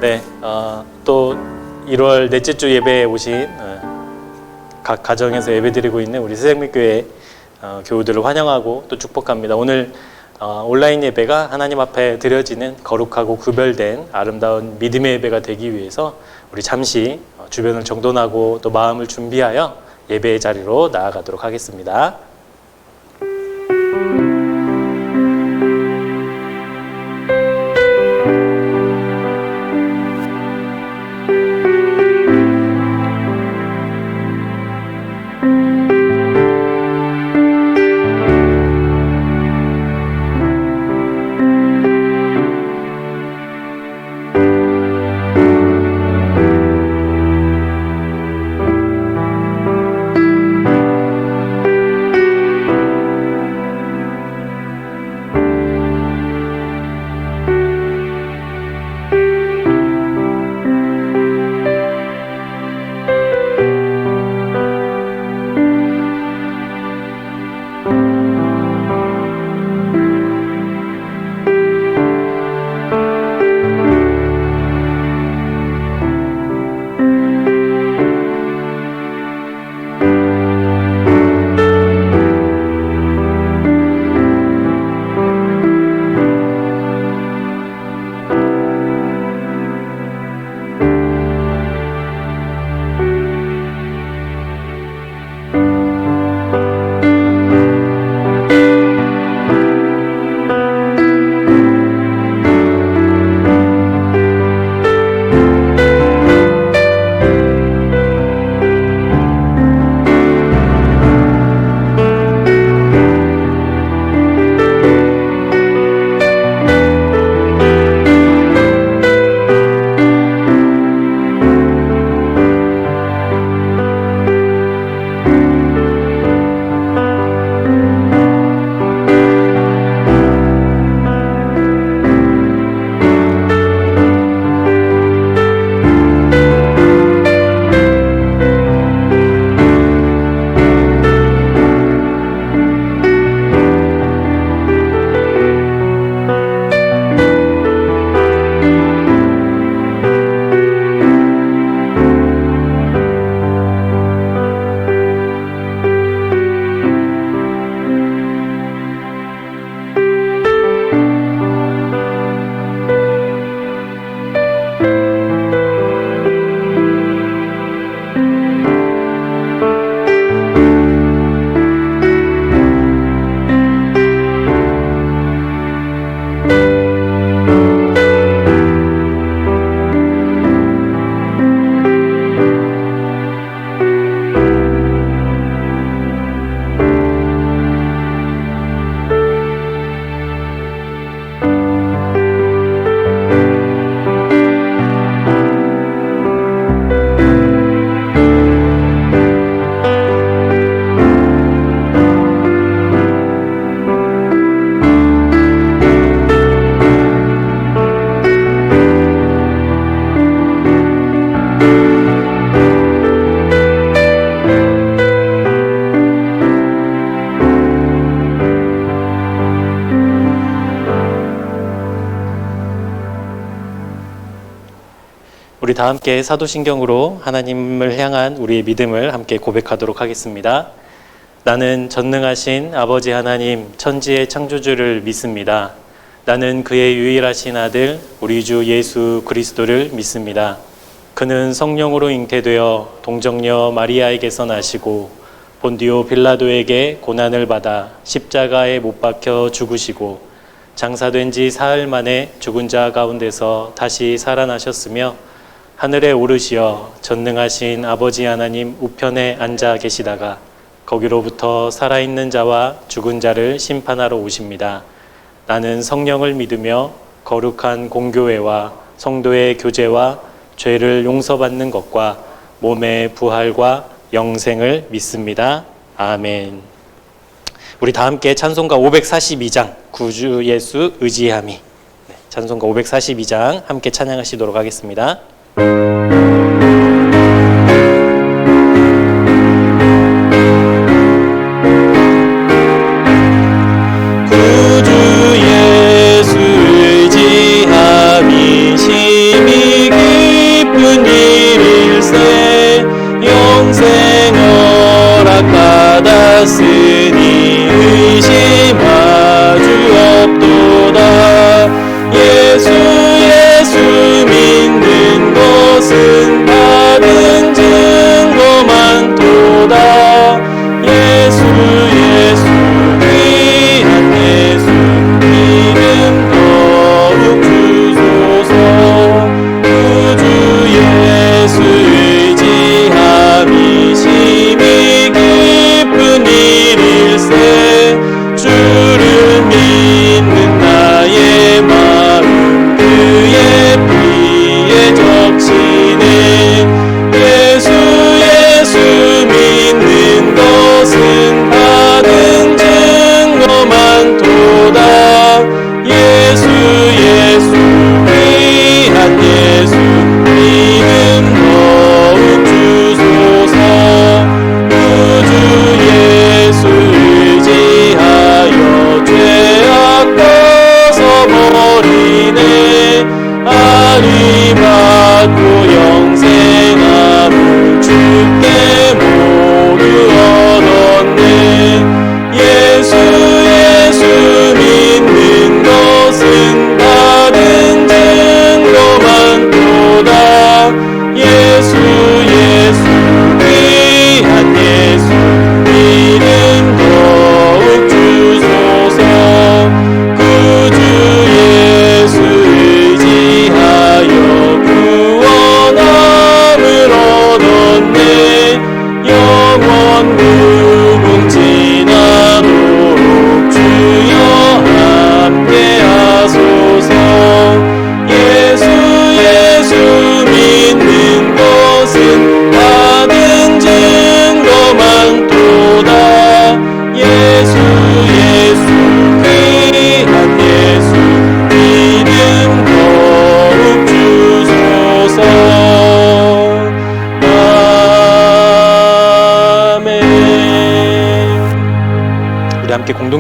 네, 또 1월 넷째 주 예배에 오신 각 가정에서 예배드리고 있는 우리 새생명교회 교우들을 환영하고 또 축복합니다. 오늘 온라인 예배가 하나님 앞에 드려지는 거룩하고 구별된 아름다운 믿음의 예배가 되기 위해서 우리 잠시 주변을 정돈하고 또 마음을 준비하여 예배의 자리로 나아가도록 하겠습니다. 우리 다 함께 사도신경으로 하나님을 향한 우리의 믿음을 함께 고백하도록 하겠습니다. 나는 전능하신 아버지 하나님 천지의 창조주를 믿습니다. 나는 그의 유일하신 아들 우리 주 예수 그리스도를 믿습니다. 그는 성령으로 잉태되어 동정녀 마리아에게서 나시고 본디오 빌라도에게 고난을 받아 십자가에 못 박혀 죽으시고 장사된 지 사흘 만에 죽은 자 가운데서 다시 살아나셨으며 하늘에 오르시어 전능하신 아버지 하나님 우편에 앉아 계시다가 거기로부터 살아있는 자와 죽은 자를 심판하러 오십니다. 나는 성령을 믿으며 거룩한 공교회와 성도의 교제와 죄를 용서받는 것과 몸의 부활과 영생을 믿습니다. 아멘. 우리 다 함께 찬송가 542장 구주 예수 의지함이, 찬송가 542장 함께 찬양하시도록 하겠습니다. 구주 예수 의지함이 심히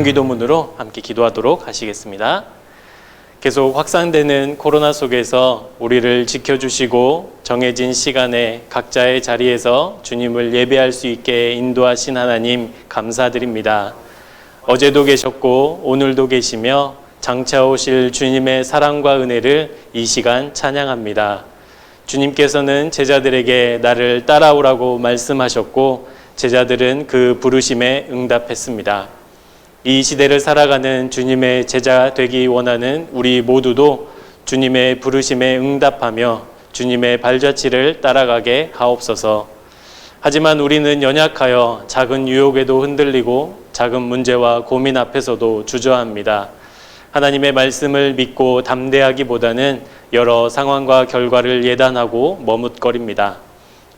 기쁨 기도문으로 함께 기도하도록 하시겠습니다. 계속 확산되는 코로나 속에서 우리를 지켜주시고 정해진 시간에 각자의 자리에서 주님을 예배할 수 있게 인도하신 하나님 감사드립니다. 어제도 계셨고 오늘도 계시며 장차 오실 주님의 사랑과 은혜를 이 시간 찬양합니다. 주님께서는 제자들에게 나를 따라오라고 말씀하셨고 제자들은 그 부르심에 응답했습니다. 이 시대를 살아가는 주님의 제자 되기 원하는 우리 모두도 주님의 부르심에 응답하며 주님의 발자취를 따라가게 하옵소서. 하지만 우리는 연약하여 작은 유혹에도 흔들리고 작은 문제와 고민 앞에서도 주저합니다. 하나님의 말씀을 믿고 담대하기보다는 여러 상황과 결과를 예단하고 머뭇거립니다.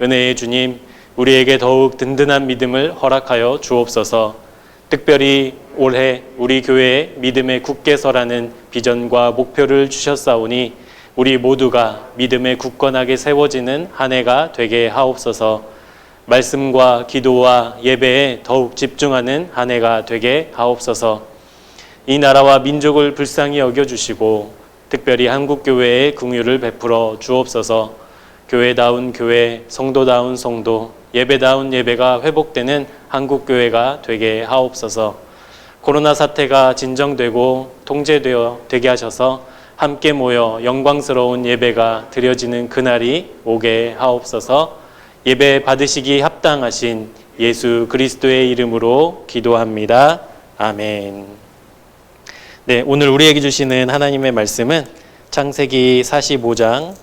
은혜의 주님, 우리에게 더욱 든든한 믿음을 허락하여 주옵소서. 특별히 올해 우리 교회에 믿음에 굳게 서라는 비전과 목표를 주셨사오니 우리 모두가 믿음에 굳건하게 세워지는 한 해가 되게 하옵소서. 말씀과 기도와 예배에 더욱 집중하는 한 해가 되게 하옵소서. 이 나라와 민족을 불쌍히 여겨주시고 특별히 한국교회에 긍휼을 베풀어 주옵소서. 교회다운 교회, 성도다운 성도, 예배다운 예배가 회복되는 한국교회가 되게 하옵소서. 코로나 사태가 진정되고 통제되게 하셔서 함께 모여 영광스러운 예배가 드려지는 그날이 오게 하옵소서. 예배 받으시기 합당하신 예수 그리스도의 이름으로 기도합니다. 아멘. 네, 오늘 우리에게 주시는 하나님의 말씀은 창세기 45장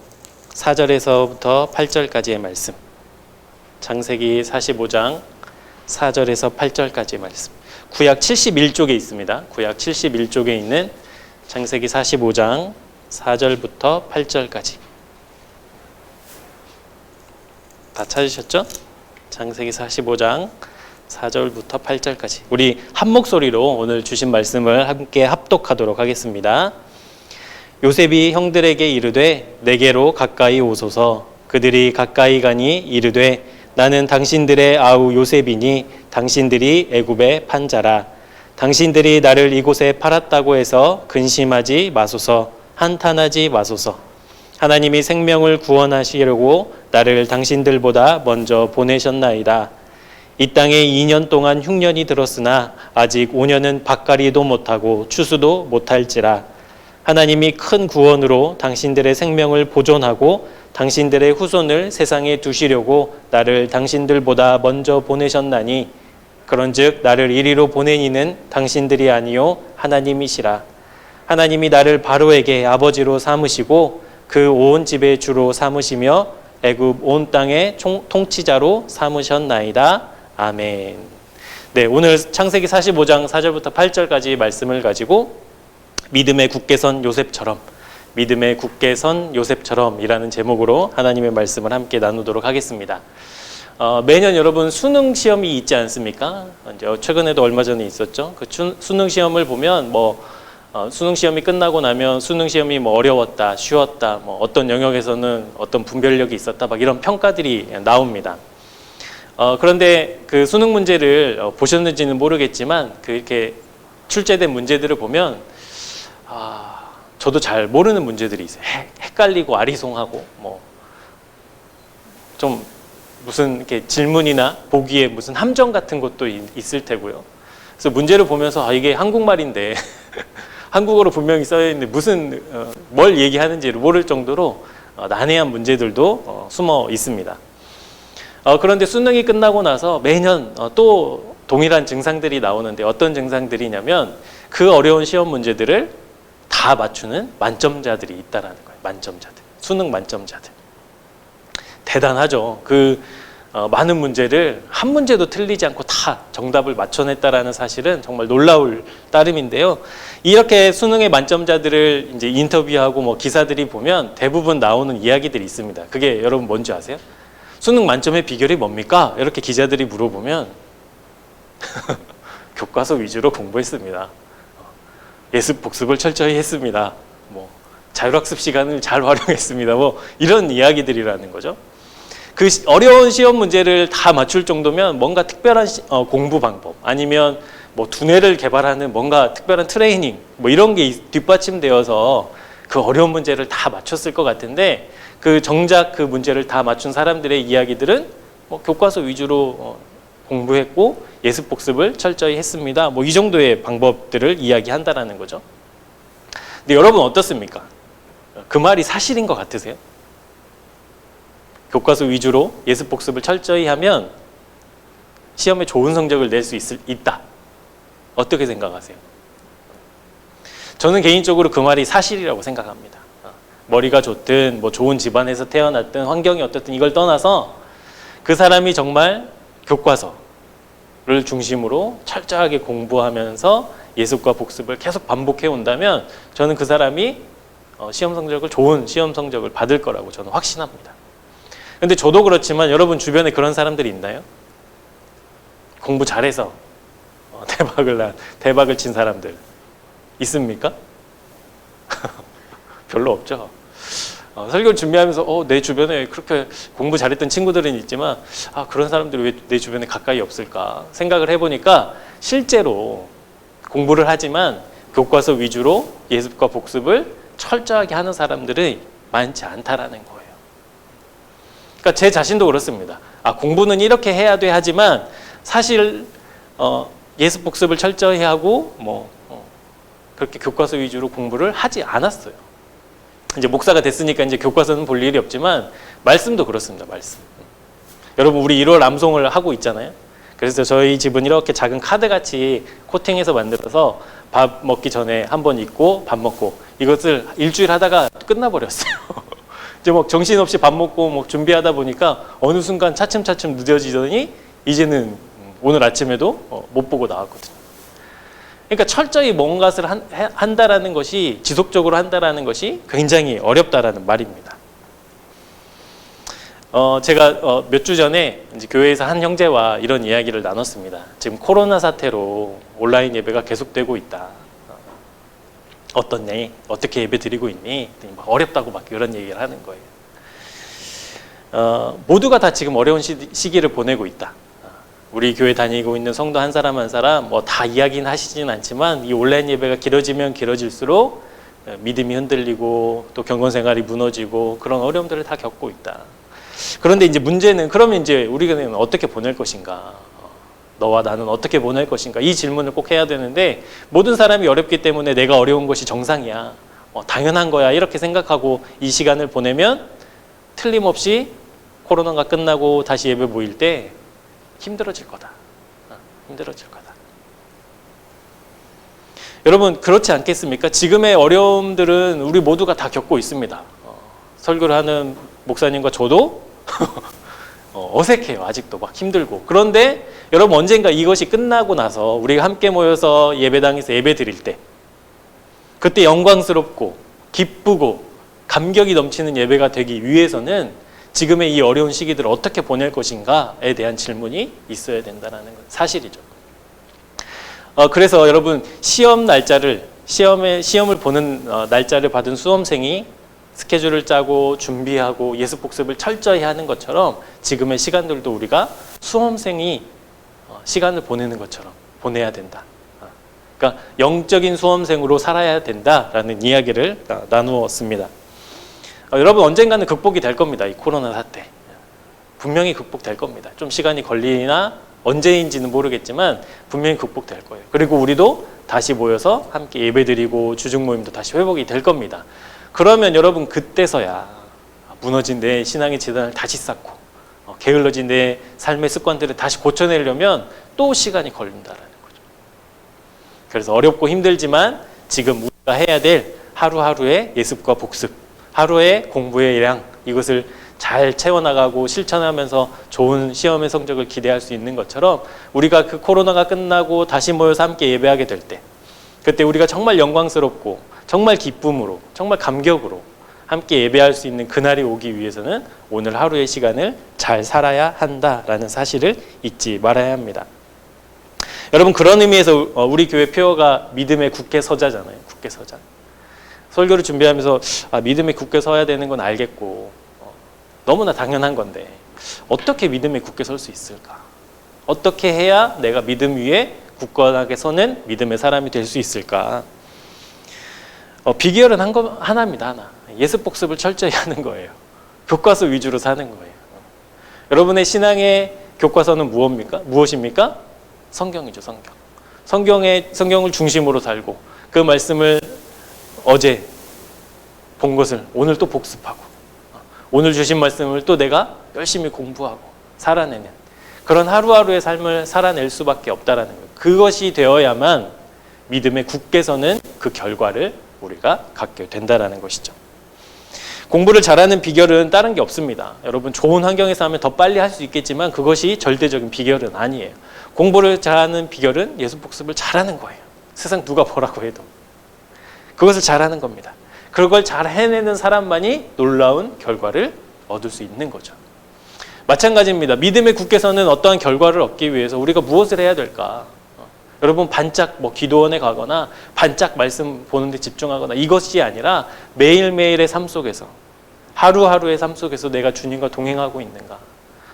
4절에서부터 8절까지의 말씀. 창세기 45장 4절에서 8절까지의 말씀. 구약 71쪽에 있습니다. 구약 71쪽에 있는 창세기 45장 4절부터 8절까지. 다 찾으셨죠? 창세기 45장 4절부터 8절까지. 우리 한 목소리로 오늘 주신 말씀을 함께 합독하도록 하겠습니다. 요셉이 형들에게 이르되 내게로 가까이 오소서. 그들이 가까이 가니 이르되 나는 당신들의 아우 요셉이니 당신들이 애굽에 판 자라. 당신들이 나를 이곳에 팔았다고 해서 근심하지 마소서. 한탄하지 마소서. 하나님이 생명을 구원하시려고 나를 당신들보다 먼저 보내셨나이다. 이 땅에 2년 동안 흉년이 들었으나 아직 5년은 밭갈이도 못하고 추수도 못할지라. 하나님이 큰 구원으로 당신들의 생명을 보존하고 당신들의 후손을 세상에 두시려고 나를 당신들보다 먼저 보내셨나니 그런즉 나를 이리로 보내니는 당신들이 아니요 하나님이시라. 하나님이 나를 바로에게 아버지로 삼으시고 그 온 집의 주로 삼으시며 애굽 온 땅의 통치자로 삼으셨나이다. 아멘. 네, 오늘 창세기 45장 4절부터 8절까지 말씀을 가지고 믿음의 굳게 선 요셉처럼, 믿음의 굳게 선 요셉처럼이라는 제목으로 하나님의 말씀을 함께 나누도록 하겠습니다. 매년 여러분 수능 시험이 있지 않습니까? 최근에도 얼마 전에 있었죠. 그 수능 시험을 보면 수능 시험이 끝나고 나면 수능 시험이 어려웠다, 쉬웠다, 어떤 영역에서는 어떤 분별력이 있었다, 막 이런 평가들이 나옵니다. 그런데 그 수능 문제를 보셨는지는 모르겠지만 이렇게 출제된 문제들을 보면 저도 잘 모르는 문제들이 있어요. 헷갈리고 아리송하고 좀 무슨 이렇게 질문이나 보기에 무슨 함정 같은 것도 있을 테고요. 그래서 문제를 보면서 이게 한국말인데 한국어로 분명히 써야 있는데 무슨 뭘 얘기하는지를 모를 정도로 난해한 문제들도 숨어 있습니다. 그런데 수능이 끝나고 나서 매년 또 동일한 증상들이 나오는데 어떤 증상들이냐면 그 어려운 시험 문제들을 다 맞추는 만점자들이 있다라는 거예요. 만점자들, 수능 만점자들. 대단하죠. 많은 문제를 한 문제도 틀리지 않고 다 정답을 맞춰냈다라는 사실은 정말 놀라울 따름인데요. 이렇게 수능의 만점자들을 이제 인터뷰하고 기사들이 보면 대부분 나오는 이야기들이 있습니다. 그게 여러분 뭔지 아세요? 수능 만점의 비결이 뭡니까? 이렇게 기자들이 물어보면 교과서 위주로 공부했습니다. 예습 복습을 철저히 했습니다. 자율학습 시간을 잘 활용했습니다. 이런 이야기들이라는 거죠. 그 어려운 시험 문제를 다 맞출 정도면 뭔가 특별한 공부 방법 아니면 뭐 두뇌를 개발하는 뭔가 특별한 트레이닝 뭐 이런 게 뒷받침되어서 그 어려운 문제를 다 맞췄을 것 같은데 그 정작 그 문제를 다 맞춘 사람들의 이야기들은 뭐 교과서 위주로 공부했고 예습 복습을 철저히 했습니다. 뭐 이 정도의 방법들을 이야기한다라는 거죠. 근데 여러분 어떻습니까? 그 말이 사실인 것 같으세요? 교과서 위주로 예습 복습을 철저히 하면 시험에 좋은 성적을 낼 수 있다. 어떻게 생각하세요? 저는 개인적으로 그 말이 사실이라고 생각합니다. 머리가 좋든 뭐 좋은 집안에서 태어났든 환경이 어떻든 이걸 떠나서 그 사람이 정말 교과서를 중심으로 철저하게 공부하면서 예습과 복습을 계속 반복해 온다면 저는 그 사람이 시험 성적을 좋은 시험 성적을 받을 거라고 저는 확신합니다. 근데 저도 그렇지만 여러분 주변에 그런 사람들이 있나요? 공부 잘해서 대박을 친 사람들 있습니까? 별로 없죠. 설교를 준비하면서 내 주변에 그렇게 공부 잘했던 친구들은 있지만 그런 사람들이 왜 내 주변에 가까이 없을까 생각을 해보니까 실제로 공부를 하지만 교과서 위주로 예습과 복습을 철저하게 하는 사람들이 많지 않다라는 거예요. 그러니까 제 자신도 그렇습니다. 공부는 이렇게 해야 돼 하지만 사실 예습 복습을 철저히 하고 그렇게 교과서 위주로 공부를 하지 않았어요. 이제 목사가 됐으니까 이제 교과서는 볼 일이 없지만 말씀도 그렇습니다. 말씀. 여러분 우리 1월 암송을 하고 있잖아요. 그래서 저희 집은 이렇게 작은 카드같이 코팅해서 만들어서 밥 먹기 전에 한번 읽고 밥 먹고 이것을 일주일 하다가 끝나버렸어요. 이제 막 정신없이 밥 먹고 준비하다 보니까 어느 순간 차츰차츰 늦어지더니 이제는 오늘 아침에도 못 보고 나왔거든요. 그러니까 철저히 뭔가를 한다라는 것이 지속적으로 한다라는 것이 굉장히 어렵다라는 말입니다. 제가 몇 주 전에 이제 교회에서 한 형제와 이런 이야기를 나눴습니다. 지금 코로나 사태로 온라인 예배가 계속되고 있다. 어떻니? 어떻게 예배 드리고 있니? 막 어렵다고 막 이런 얘기를 하는 거예요. 모두가 다 지금 어려운 시기를 보내고 있다. 우리 교회 다니고 있는 성도 한 사람 한 사람 다 이야기는 하시진 않지만 이 온라인 예배가 길어지면 길어질수록 믿음이 흔들리고 또 경건 생활이 무너지고 그런 어려움들을 다 겪고 있다. 그런데 이제 문제는 그러면 이제 우리가 어떻게 보낼 것인가? 너와 나는 어떻게 보낼 것인가? 이 질문을 꼭 해야 되는데 모든 사람이 어렵기 때문에 내가 어려운 것이 정상이야. 당연한 거야. 이렇게 생각하고 이 시간을 보내면 틀림없이 코로나가 끝나고 다시 예배 모일 때 힘들어질 거다. 힘들어질 거다. 여러분 그렇지 않겠습니까? 지금의 어려움들은 우리 모두가 다 겪고 있습니다. 설교를 하는 목사님과 저도 어색해요. 아직도 막 힘들고. 그런데 여러분 언젠가 이것이 끝나고 나서 우리가 함께 모여서 예배당에서 예배 드릴 때 그때 영광스럽고 기쁘고 감격이 넘치는 예배가 되기 위해서는 지금의 이 어려운 시기들을 어떻게 보낼 것인가에 대한 질문이 있어야 된다는 건 사실이죠. 그래서 여러분 시험을 보는 날짜를 받은 수험생이 스케줄을 짜고 준비하고 예습 복습을 철저히 하는 것처럼 지금의 시간들도 우리가 수험생이 시간을 보내는 것처럼 보내야 된다. 그러니까 영적인 수험생으로 살아야 된다라는 이야기를 나누었습니다. 여러분 언젠가는 극복이 될 겁니다. 이 코로나 사태. 분명히 극복될 겁니다. 좀 시간이 걸리나 언제인지는 모르겠지만 분명히 극복될 거예요. 그리고 우리도 다시 모여서 함께 예배드리고 주중 모임도 다시 회복이 될 겁니다. 그러면 여러분 그때서야 무너진 내 신앙의 재단을 다시 쌓고 게을러진 내 삶의 습관들을 다시 고쳐내려면 또 시간이 걸린다라는 거죠. 그래서 어렵고 힘들지만 지금 우리가 해야 될 하루하루의 예습과 복습, 하루의 공부의 량 이것을 잘 채워나가고 실천하면서 좋은 시험의 성적을 기대할 수 있는 것처럼 우리가 그 코로나가 끝나고 다시 모여서 함께 예배하게 될 때 그때 우리가 정말 영광스럽고 정말 기쁨으로 정말 감격으로 함께 예배할 수 있는 그날이 오기 위해서는 오늘 하루의 시간을 잘 살아야 한다라는 사실을 잊지 말아야 합니다. 여러분 그런 의미에서 우리 교회 표어가 믿음의 굳게 서자잖아요. 굳게 서자. 설교를 준비하면서 믿음에 굳게 서야 되는 건 알겠고 너무나 당연한 건데 어떻게 믿음에 굳게 설 수 있을까? 어떻게 해야 내가 믿음 위에 굳건하게 서는 믿음의 사람이 될 수 있을까? 비결은 하나입니다. 하나. 예습 복습을 철저히 하는 거예요. 교과서 위주로 사는 거예요. 여러분의 신앙의 교과서는 무엇입니까? 성경이죠. 성경을 중심으로 살고 그 말씀을 어제 본 것을 오늘 또 복습하고 오늘 주신 말씀을 또 내가 열심히 공부하고 살아내는 그런 하루하루의 삶을 살아낼 수밖에 없다라는 거예요. 그것이 되어야만 믿음에 굳게 서는 그 결과를 우리가 갖게 된다라는 것이죠. 공부를 잘하는 비결은 다른 게 없습니다. 여러분 좋은 환경에서 하면 더 빨리 할 수 있겠지만 그것이 절대적인 비결은 아니에요. 공부를 잘하는 비결은 예수 복습을 잘하는 거예요. 세상 누가 뭐라고 해도. 그것을 잘하는 겁니다. 그걸 잘 해내는 사람만이 놀라운 결과를 얻을 수 있는 거죠. 마찬가지입니다. 믿음에 굳게 서는 어떠한 결과를 얻기 위해서 우리가 무엇을 해야 될까? 여러분 반짝 기도원에 가거나 반짝 말씀 보는 데 집중하거나 이것이 아니라 매일매일의 삶 속에서 하루하루의 삶 속에서 내가 주님과 동행하고 있는가?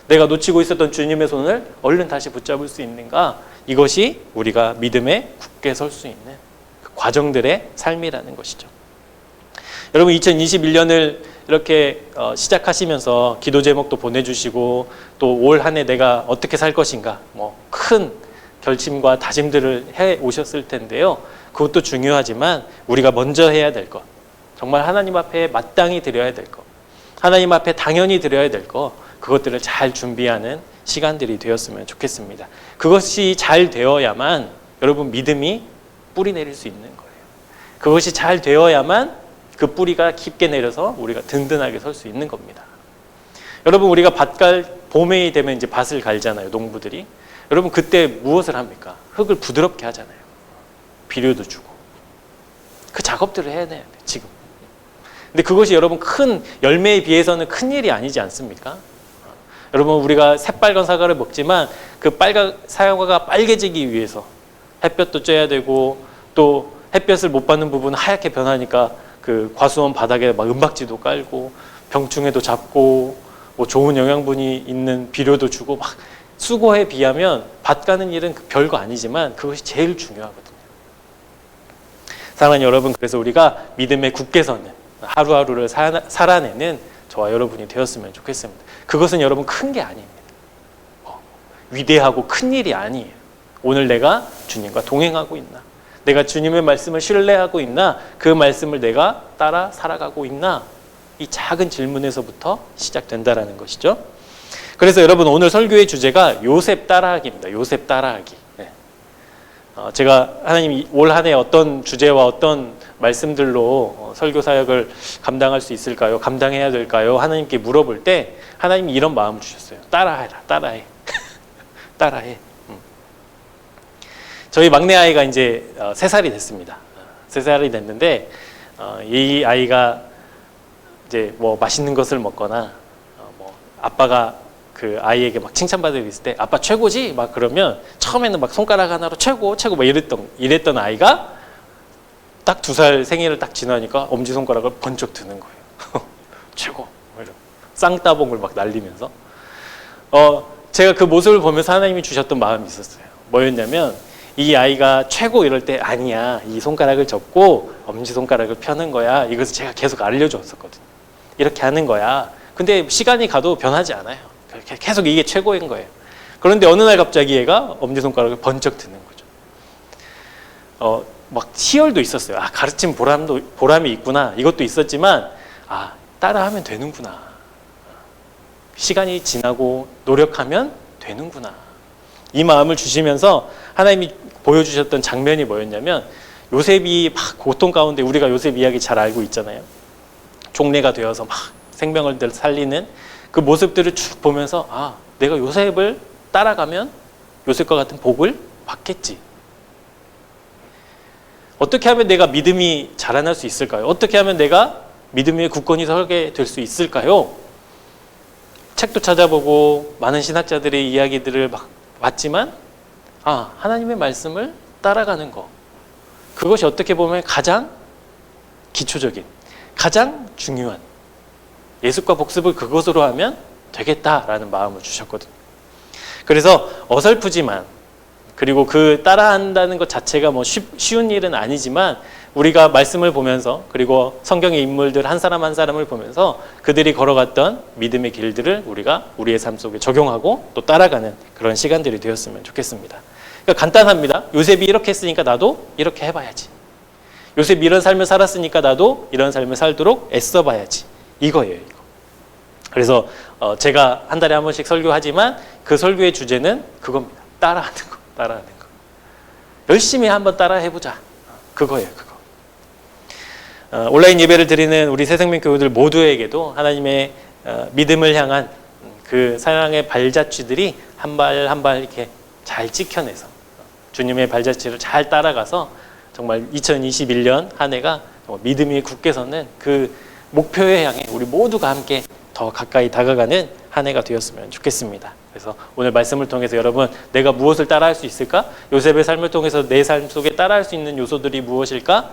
내가 놓치고 있었던 주님의 손을 얼른 다시 붙잡을 수 있는가? 이것이 우리가 믿음에 굳게 설 수 있는 그 과정들의 삶이라는 것이죠. 여러분 2021년을 이렇게 시작하시면서 기도 제목도 보내주시고 또 올 한 해 내가 어떻게 살 것인가 큰 결심과 다짐들을 해 오셨을 텐데요. 그것도 중요하지만 우리가 먼저 해야 될 것, 정말 하나님 앞에 마땅히 드려야 될 것, 하나님 앞에 당연히 드려야 될 것, 그것들을 잘 준비하는 시간들이 되었으면 좋겠습니다. 그것이 잘 되어야만 여러분 믿음이 뿌리 내릴 수 있는 거예요. 그것이 잘 되어야만 그 뿌리가 깊게 내려서 우리가 든든하게 설 수 있는 겁니다. 여러분 우리가 봄이 되면 이제 밭을 갈잖아요. 농부들이. 여러분 그때 무엇을 합니까? 흙을 부드럽게 하잖아요. 비료도 주고. 그 작업들을 해야 돼요. 지금. 근데 그것이 여러분 큰 열매에 비해서는 큰 일이 아니지 않습니까? 여러분 우리가 새빨간 사과를 먹지만 그 빨간 사과가 빨개지기 위해서 햇볕도 쬐야 되고 또 햇볕을 못 받는 부분은 하얗게 변하니까 그 과수원 바닥에 막 은박지도 깔고 병충해도 잡고 좋은 영양분이 있는 비료도 주고 막 수고에 비하면 밭 가는 일은 별거 아니지만 그것이 제일 중요하거든요. 사랑하는 여러분, 그래서 우리가 믿음에 굳게 서는 하루하루를 살아내는 저와 여러분이 되었으면 좋겠습니다. 그것은 여러분 큰 게 아닙니다. 위대하고 큰 일이 아니에요. 오늘 내가 주님과 동행하고 있나? 내가 주님의 말씀을 신뢰하고 있나? 그 말씀을 내가 따라 살아가고 있나? 이 작은 질문에서부터 시작된다라는 것이죠. 그래서 여러분 오늘 설교의 주제가 요셉 따라하기입니다. 요셉 따라하기. 네. 제가 하나님 올 한 해 어떤 주제와 어떤 말씀들로 설교 사역을 감당할 수 있을까요? 감당해야 될까요? 하나님께 물어볼 때 하나님이 이런 마음을 주셨어요. 따라해라. 따라해. 따라해. 저희 막내 아이가 이제 3살이 됐습니다. 3살이 됐는데 이 아이가 이제 맛있는 것을 먹거나 아빠가 그 아이에게 막 칭찬받을 있을 때 아빠 최고지? 막 그러면 처음에는 막 손가락 하나로 최고 막 이랬던 아이가 딱 2살 생일을 딱 지나니까 엄지손가락을 번쩍 드는 거예요. 최고. 쌍따봉을 막 날리면서 제가 그 모습을 보면서 하나님이 주셨던 마음이 있었어요. 뭐였냐면 이 아이가 최고 이럴 때 아니야. 이 손가락을 접고 엄지손가락을 펴는 거야. 이것을 제가 계속 알려줬었거든요. 이렇게 하는 거야. 근데 시간이 가도 변하지 않아요. 계속 이게 최고인 거예요. 그런데 어느 날 갑자기 얘가 엄지손가락을 번쩍 드는 거죠. 막 희열도 있었어요. 가르침 보람이 있구나. 이것도 있었지만 따라하면 되는구나. 시간이 지나고 노력하면 되는구나. 이 마음을 주시면서 하나님이 보여주셨던 장면이 뭐였냐면 요셉이 막 고통 가운데 우리가 요셉 이야기 잘 알고 있잖아요. 종래가 되어서 막 생명을 살리는 그 모습들을 쭉 보면서 내가 요셉을 따라가면 요셉과 같은 복을 받겠지. 어떻게 하면 내가 믿음이 자라날 수 있을까요? 어떻게 하면 내가 믿음 위에 굳건히 서게 될 수 있을까요? 책도 찾아보고 많은 신학자들의 이야기들을 막 봤지만 하나님의 말씀을 따라가는 것, 그것이 어떻게 보면 가장 기초적인, 가장 중요한, 예습과 복습을 그것으로 하면 되겠다라는 마음을 주셨거든요. 그래서 어설프지만 그리고 그 따라한다는 것 자체가 뭐 쉬운 일은 아니지만 우리가 말씀을 보면서 그리고 성경의 인물들 한 사람 한 사람을 보면서 그들이 걸어갔던 믿음의 길들을 우리가 우리의 삶 속에 적용하고 또 따라가는 그런 시간들이 되었으면 좋겠습니다. 그러니까 간단합니다. 요셉이 이렇게 했으니까 나도 이렇게 해봐야지. 요셉이 이런 삶을 살았으니까 나도 이런 삶을 살도록 애써봐야지. 이거예요. 이거. 그래서 제가 한 달에 한 번씩 설교하지만 그 설교의 주제는 그겁니다. 따라하는 거. 따라하는 거. 열심히 한번 따라해보자. 그거예요. 그거. 온라인 예배를 드리는 우리 새생명 교우들 모두에게도 하나님의 믿음을 향한 그 사랑의 발자취들이 한 발 한 발 이렇게 잘 찍혀내서 주님의 발자취를 잘 따라가서 정말 2021년 한 해가 믿음이 굳게 서는 그 목표에 향해 우리 모두가 함께 더 가까이 다가가는 한 해가 되었으면 좋겠습니다. 그래서 오늘 말씀을 통해서 여러분 내가 무엇을 따라할 수 있을까? 요셉의 삶을 통해서 내 삶 속에 따라할 수 있는 요소들이 무엇일까?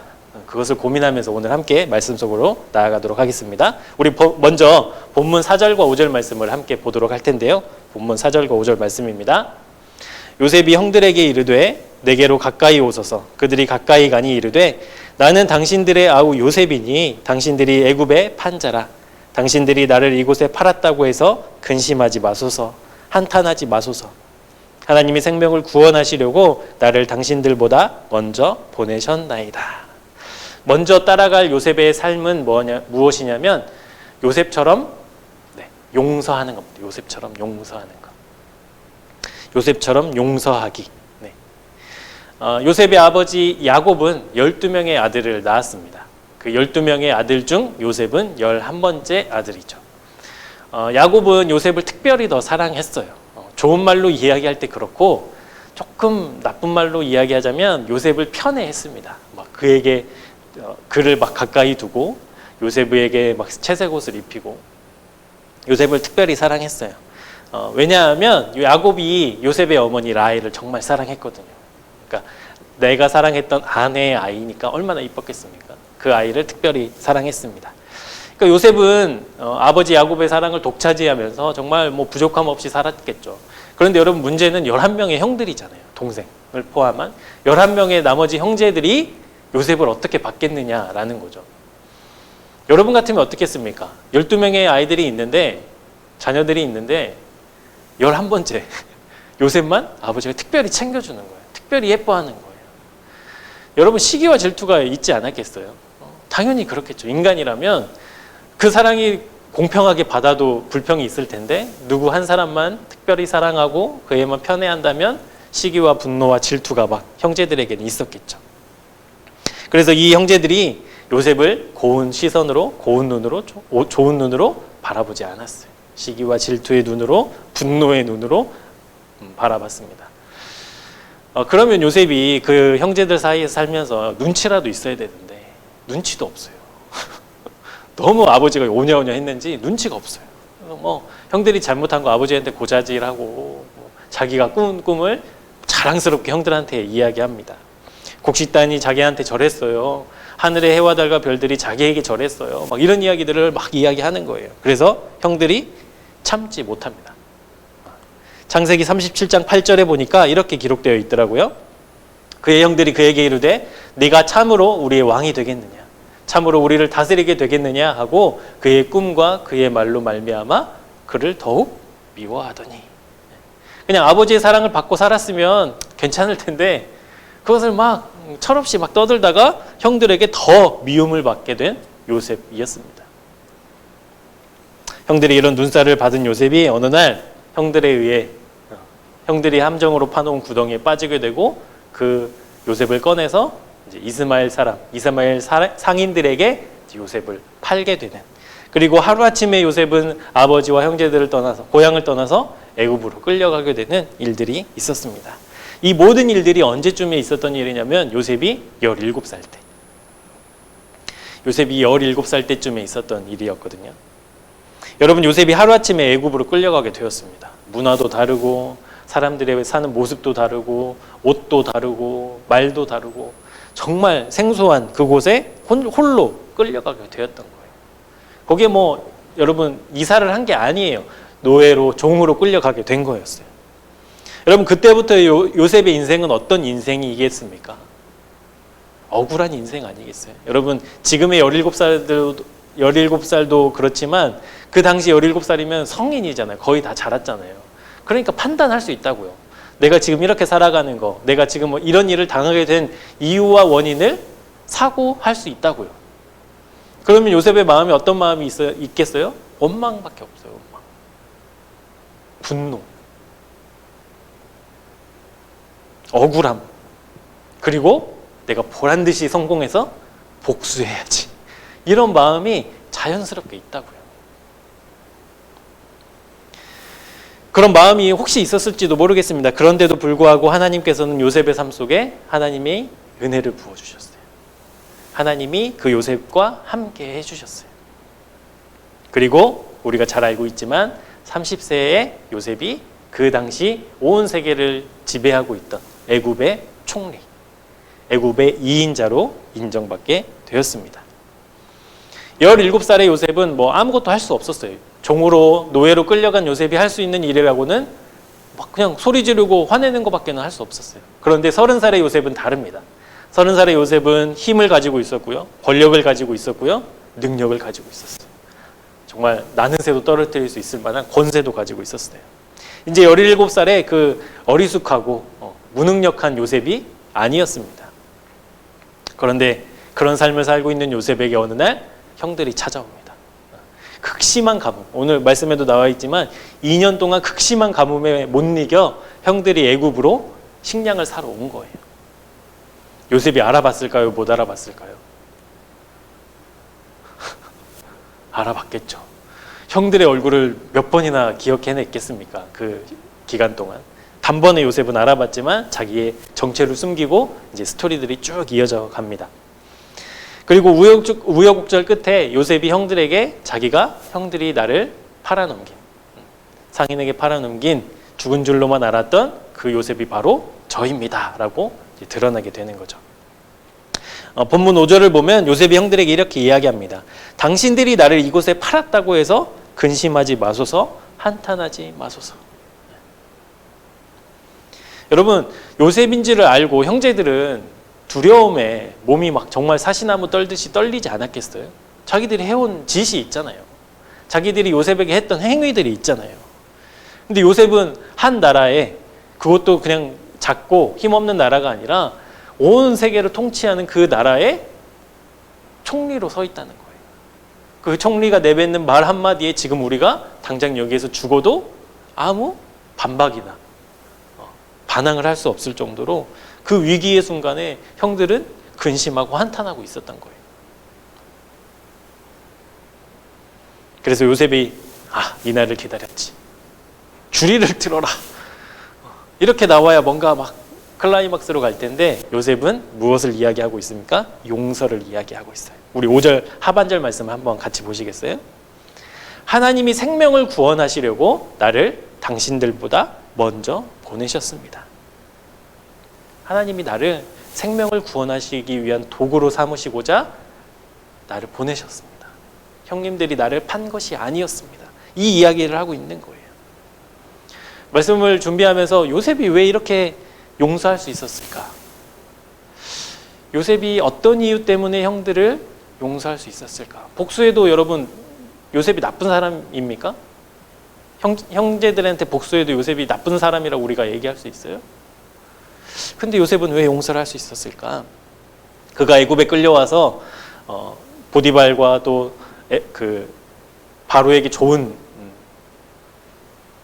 그것을 고민하면서 오늘 함께 말씀 속으로 나아가도록 하겠습니다. 우리 먼저 본문 4절과 5절 말씀을 함께 보도록 할 텐데요. 본문 4절과 5절 말씀입니다. 요셉이 형들에게 이르되 내게로 가까이 오소서. 그들이 가까이 가니 이르되 나는 당신들의 아우 요셉이니 당신들이 애굽의 판자라. 당신들이 나를 이곳에 팔았다고 해서 근심하지 마소서. 한탄하지 마소서. 하나님이 생명을 구원하시려고 나를 당신들보다 먼저 보내셨나이다. 먼저 따라갈 요셉의 삶은 무엇이냐면 요셉처럼 용서하는 겁니다. 요셉처럼 용서하는 것. 요셉처럼 용서하기. 네. 요셉의 아버지 야곱은 12명의 아들을 낳았습니다. 그 12명의 아들 중 요셉은 11번째 아들이죠. 야곱은 요셉을 특별히 더 사랑했어요. 좋은 말로 이야기할 때 그렇고 조금 나쁜 말로 이야기하자면 요셉을 편애했습니다. 막 그에게 그를 막 가까이 두고 요셉에게 막 채색 옷을 입히고 요셉을 특별히 사랑했어요. 왜냐하면 야곱이 요셉의 어머니 라헬을 정말 사랑했거든요. 그러니까 내가 사랑했던 아내의 아이니까 얼마나 이뻤겠습니까? 그 아이를 특별히 사랑했습니다. 그러니까 요셉은 아버지 야곱의 사랑을 독차지하면서 정말 뭐 부족함 없이 살았겠죠. 그런데 여러분 문제는 11명의 형들이잖아요. 동생을 포함한 11명의 나머지 형제들이 요셉을 어떻게 받겠느냐라는 거죠. 여러분 같으면 어떻겠습니까? 12명의 아이들이 있는데 자녀들이 있는데 11번째 요셉만 아버지가 특별히 챙겨주는 거예요. 특별히 예뻐하는 거예요. 여러분 시기와 질투가 있지 않았겠어요? 당연히 그렇겠죠. 인간이라면 그 사랑이 공평하게 받아도 불평이 있을 텐데 누구 한 사람만 특별히 사랑하고 그애만 편애한다면 시기와 분노와 질투가 막 형제들에게는 있었겠죠. 그래서 이 형제들이 요셉을 고운 시선으로, 고운 눈으로, 좋은 눈으로 바라보지 않았어요. 시기와 질투의 눈으로, 분노의 눈으로 바라봤습니다. 그러면 요셉이 그 형제들 사이에 살면서 눈치라도 있어야 되는데 눈치도 없어요. 너무 아버지가 오냐오냐 했는지 눈치가 없어요. 뭐 형들이 잘못한 거 아버지한테 고자질하고 뭐 자기가 꾸은 꿈을 자랑스럽게 형들한테 이야기합니다. 곡식단이 자기한테 절했어요. 하늘의 해와 달과 별들이 자기에게 절했어요. 막 이런 이야기들을 막 이야기하는 거예요. 그래서 형들이 참지 못합니다. 창세기 37장 8절에 보니까 이렇게 기록되어 있더라고요. 그의 형들이 그에게 이르되 네가 참으로 우리의 왕이 되겠느냐, 참으로 우리를 다스리게 되겠느냐 하고 그의 꿈과 그의 말로 말미암아 그를 더욱 미워하더니. 그냥 아버지의 사랑을 받고 살았으면 괜찮을 텐데 그것을 막 철없이 막 떠들다가 형들에게 더 미움을 받게 된 요셉이었습니다. 형들이 이런 눈살을 받은 요셉이 어느 날 형들에 의해 형들이 함정으로 파놓은 구덩이에 빠지게 되고 그 요셉을 꺼내서 이제 이스마엘 상인들에게 요셉을 팔게 되는, 그리고 하루아침에 요셉은 아버지와 형제들을 떠나서 고향을 떠나서 애굽으로 끌려가게 되는 일들이 있었습니다. 이 모든 일들이 언제쯤에 있었던 일이냐면 요셉이 17살 때. 요셉이 17살 때쯤에 있었던 일이었거든요. 여러분 요셉이 하루아침에 애굽으로 끌려가게 되었습니다. 문화도 다르고 사람들의 사는 모습도 다르고 옷도 다르고 말도 다르고 정말 생소한 그곳에 홀로 끌려가게 되었던 거예요. 거기에 뭐 여러분 이사를 한 게 아니에요. 노예로 종으로 끌려가게 된 거였어요. 여러분 그때부터 요셉의 인생은 어떤 인생이겠습니까? 억울한 인생 아니겠어요? 여러분 지금의 17살도 그렇지만 그 당시 17살이면 성인이잖아요. 거의 다 자랐잖아요. 그러니까 판단할 수 있다고요. 내가 지금 이렇게 살아가는 거, 내가 지금 뭐 이런 일을 당하게 된 이유와 원인을 사고할 수 있다고요. 그러면 요셉의 마음에 어떤 마음이 있겠어요? 원망밖에 없어요. 원망. 분노. 억울함. 그리고 내가 보란듯이 성공해서 복수해야지. 이런 마음이 자연스럽게 있다고요. 그런 마음이 혹시 있었을지도 모르겠습니다. 그런데도 불구하고 하나님께서는 요셉의 삶 속에 하나님이 은혜를 부어주셨어요. 하나님이 그 요셉과 함께 해주셨어요. 그리고 우리가 잘 알고 있지만 30세의 요셉이 그 당시 온 세계를 지배하고 있던 애굽의 총리, 애굽의 2인자로 인정받게 되었습니다. 17살의 요셉은 뭐 아무것도 할 수 없었어요. 종으로 노예로 끌려간 요셉이 할 수 있는 일이라고는 막 그냥 소리 지르고 화내는 것밖에는 할 수 없었어요. 그런데 30살의 요셉은 다릅니다. 30살의 요셉은 힘을 가지고 있었고요. 권력을 가지고 있었고요. 능력을 가지고 있었어요. 정말 나는 새도 떨어뜨릴 수 있을 만한 권세도 가지고 있었어요. 이제 17살의 그 어리숙하고 무능력한 요셉이 아니었습니다. 그런데 그런 삶을 살고 있는 요셉에게 어느 날 형들이 찾아옵니다. 극심한 가뭄. 오늘 말씀에도 나와 있지만 2년 동안 극심한 가뭄에 못 이겨 형들이 애굽으로 식량을 사러 온 거예요. 요셉이 알아봤을까요? 못 알아봤을까요? 알아봤겠죠. 형들의 얼굴을 몇 번이나 기억해냈겠습니까? 그 기간 동안. 단번에 요셉은 알아봤지만 자기의 정체를 숨기고 이제 스토리들이 쭉 이어져 갑니다. 그리고 우여곡절 끝에 요셉이 형들에게 자기가 형들이 나를 팔아넘긴, 상인에게 팔아넘긴 죽은 줄로만 알았던 그 요셉이 바로 저입니다 라고 드러나게 되는 거죠. 본문 5절을 보면 요셉이 형들에게 이렇게 이야기합니다. 당신들이 나를 이곳에 팔았다고 해서 근심하지 마소서, 한탄하지 마소서. 여러분 요셉인지를 알고 형제들은 두려움에 몸이 막 정말 사시나무 떨듯이 떨리지 않았겠어요? 자기들이 해온 짓이 있잖아요. 자기들이 요셉에게 했던 행위들이 있잖아요. 근데 요셉은 한 나라에, 그것도 그냥 작고 힘없는 나라가 아니라 온 세계를 통치하는 그 나라의 총리로 서 있다는 거예요. 그 총리가 내뱉는 말 한마디에 지금 우리가 당장 여기에서 죽어도 아무 반박이나 반항을 할 수 없을 정도로 그 위기의 순간에 형들은 근심하고 한탄하고 있었던 거예요. 그래서 요셉이 이 날을 기다렸지. 주리를 틀어라. 이렇게 나와야 뭔가 막 클라이막스로 갈 텐데 요셉은 무엇을 이야기하고 있습니까? 용서를 이야기하고 있어요. 우리 5절 하반절 말씀 한번 같이 보시겠어요? 하나님이 생명을 구원하시려고 나를 당신들보다 먼저 보내셨습니다. 하나님이 나를 생명을 구원하시기 위한 도구로 삼으시고자 나를 보내셨습니다. 형님들이 나를 판 것이 아니었습니다. 이 이야기를 하고 있는 거예요. 말씀을 준비하면서 요셉이 왜 이렇게 용서할 수 있었을까? 요셉이 어떤 이유 때문에 형들을 용서할 수 있었을까? 복수해도 여러분 요셉이 나쁜 사람입니까? 형제들한테 복수해도 요셉이 나쁜 사람이라고 우리가 얘기할 수 있어요? 근데 요셉은 왜 용서를 할 수 있었을까? 그가 애굽에 끌려와서 보디발과 또 그 바로에게 좋은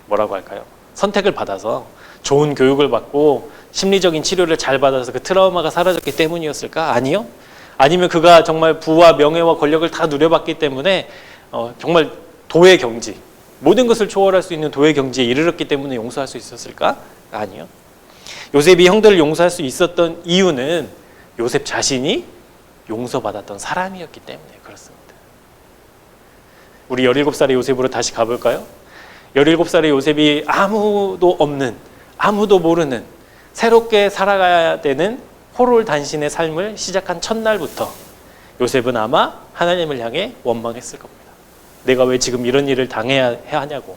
뭐라고 할까요? 선택을 받아서 좋은 교육을 받고 심리적인 치료를 잘 받아서 그 트라우마가 사라졌기 때문이었을까? 아니요. 아니면 그가 정말 부와 명예와 권력을 다 누려봤기 때문에 정말 도의 경지, 모든 것을 초월할 수 있는 도의 경지에 이르렀기 때문에 용서할 수 있었을까? 아니요. 요셉이 형들을 용서할 수 있었던 이유는 요셉 자신이 용서받았던 사람이었기 때문에 그렇습니다. 우리 17살의 요셉으로 다시 가볼까요? 17살의 요셉이 아무도 없는, 아무도 모르는 새롭게 살아가야 되는 호롤단신의 삶을 시작한 첫날부터 요셉은 아마 하나님을 향해 원망했을 겁니다. 내가 왜 지금 이런 일을 당해야 하냐고,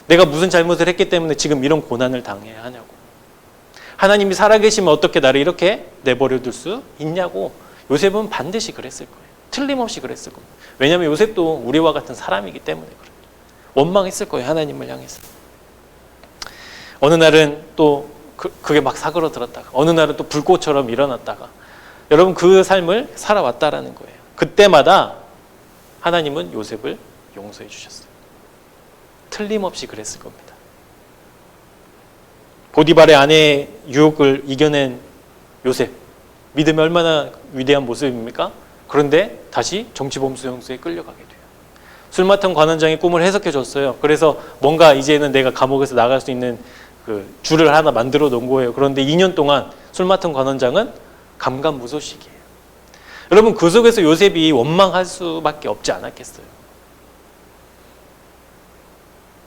내가 무슨 잘못을 했기 때문에 지금 이런 고난을 당해야 하냐고. 하나님이 살아계시면 어떻게 나를 이렇게 내버려 둘 수 있냐고 요셉은 반드시 그랬을 거예요. 틀림없이 그랬을 겁니다. 왜냐하면 요셉도 우리와 같은 사람이기 때문에 그래요. 원망했을 거예요. 하나님을 향해서. 어느 날은 또 그게 막 사그러들었다가 어느 날은 또 불꽃처럼 일어났다가 여러분 그 삶을 살아왔다라는 거예요. 그때마다 하나님은 요셉을 용서해 주셨어요. 틀림없이 그랬을 겁니다. 보디발의 아내의 유혹을 이겨낸 요셉, 믿음이 얼마나 위대한 모습입니까? 그런데 다시 정치범수용소에 끌려가게 돼요. 술 맡은 관원장이 꿈을 해석해 줬어요. 그래서 뭔가 이제는 내가 감옥에서 나갈 수 있는 그 줄을 하나 만들어 놓은 거예요. 그런데 2년 동안 술 맡은 관원장은 감감무소식이에요. 여러분 그 속에서 요셉이 원망할 수밖에 없지 않았겠어요.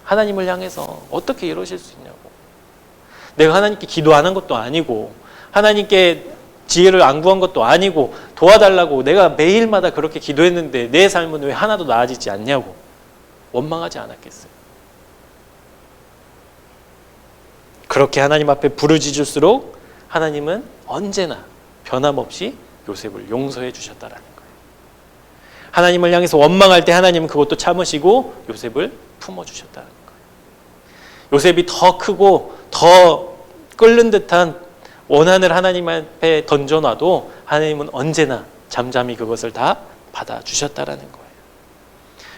하나님을 향해서 어떻게 이러실 수 있냐고. 내가 하나님께 기도 안 한 것도 아니고 하나님께 지혜를 안 구한 것도 아니고 도와달라고 내가 매일마다 그렇게 기도했는데 내 삶은 왜 하나도 나아지지 않냐고 원망하지 않았겠어요. 그렇게 하나님 앞에 부르짖을수록 하나님은 언제나 변함없이 요셉을 용서해 주셨다라는 거예요. 하나님을 향해서 원망할 때 하나님은 그것도 참으시고 요셉을 품어주셨다는 거예요. 요셉이 더 크고 더 끓는 듯한 원한을 하나님 앞에 던져놔도 하나님은 언제나 잠잠히 그것을 다 받아주셨다라는 거예요.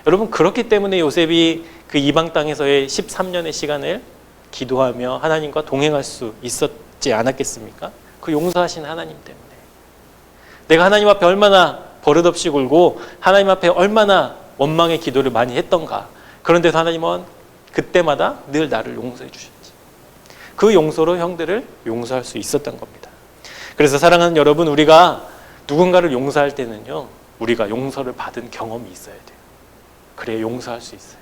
여러분 그렇기 때문에 요셉이 그 이방 땅에서의 13년의 시간을 기도하며 하나님과 동행할 수 있었지 않았겠습니까? 그 용서하신 하나님 때문에. 내가 하나님 앞에 얼마나 버릇없이 굴고 하나님 앞에 얼마나 원망의 기도를 많이 했던가. 그런데도 하나님은 그때마다 늘 나를 용서해 주셨지. 그 용서로 형들을 용서할 수 있었던 겁니다. 그래서 사랑하는 여러분, 우리가 누군가를 용서할 때는요, 우리가 용서를 받은 경험이 있어야 돼요. 그래야 용서할 수 있어요.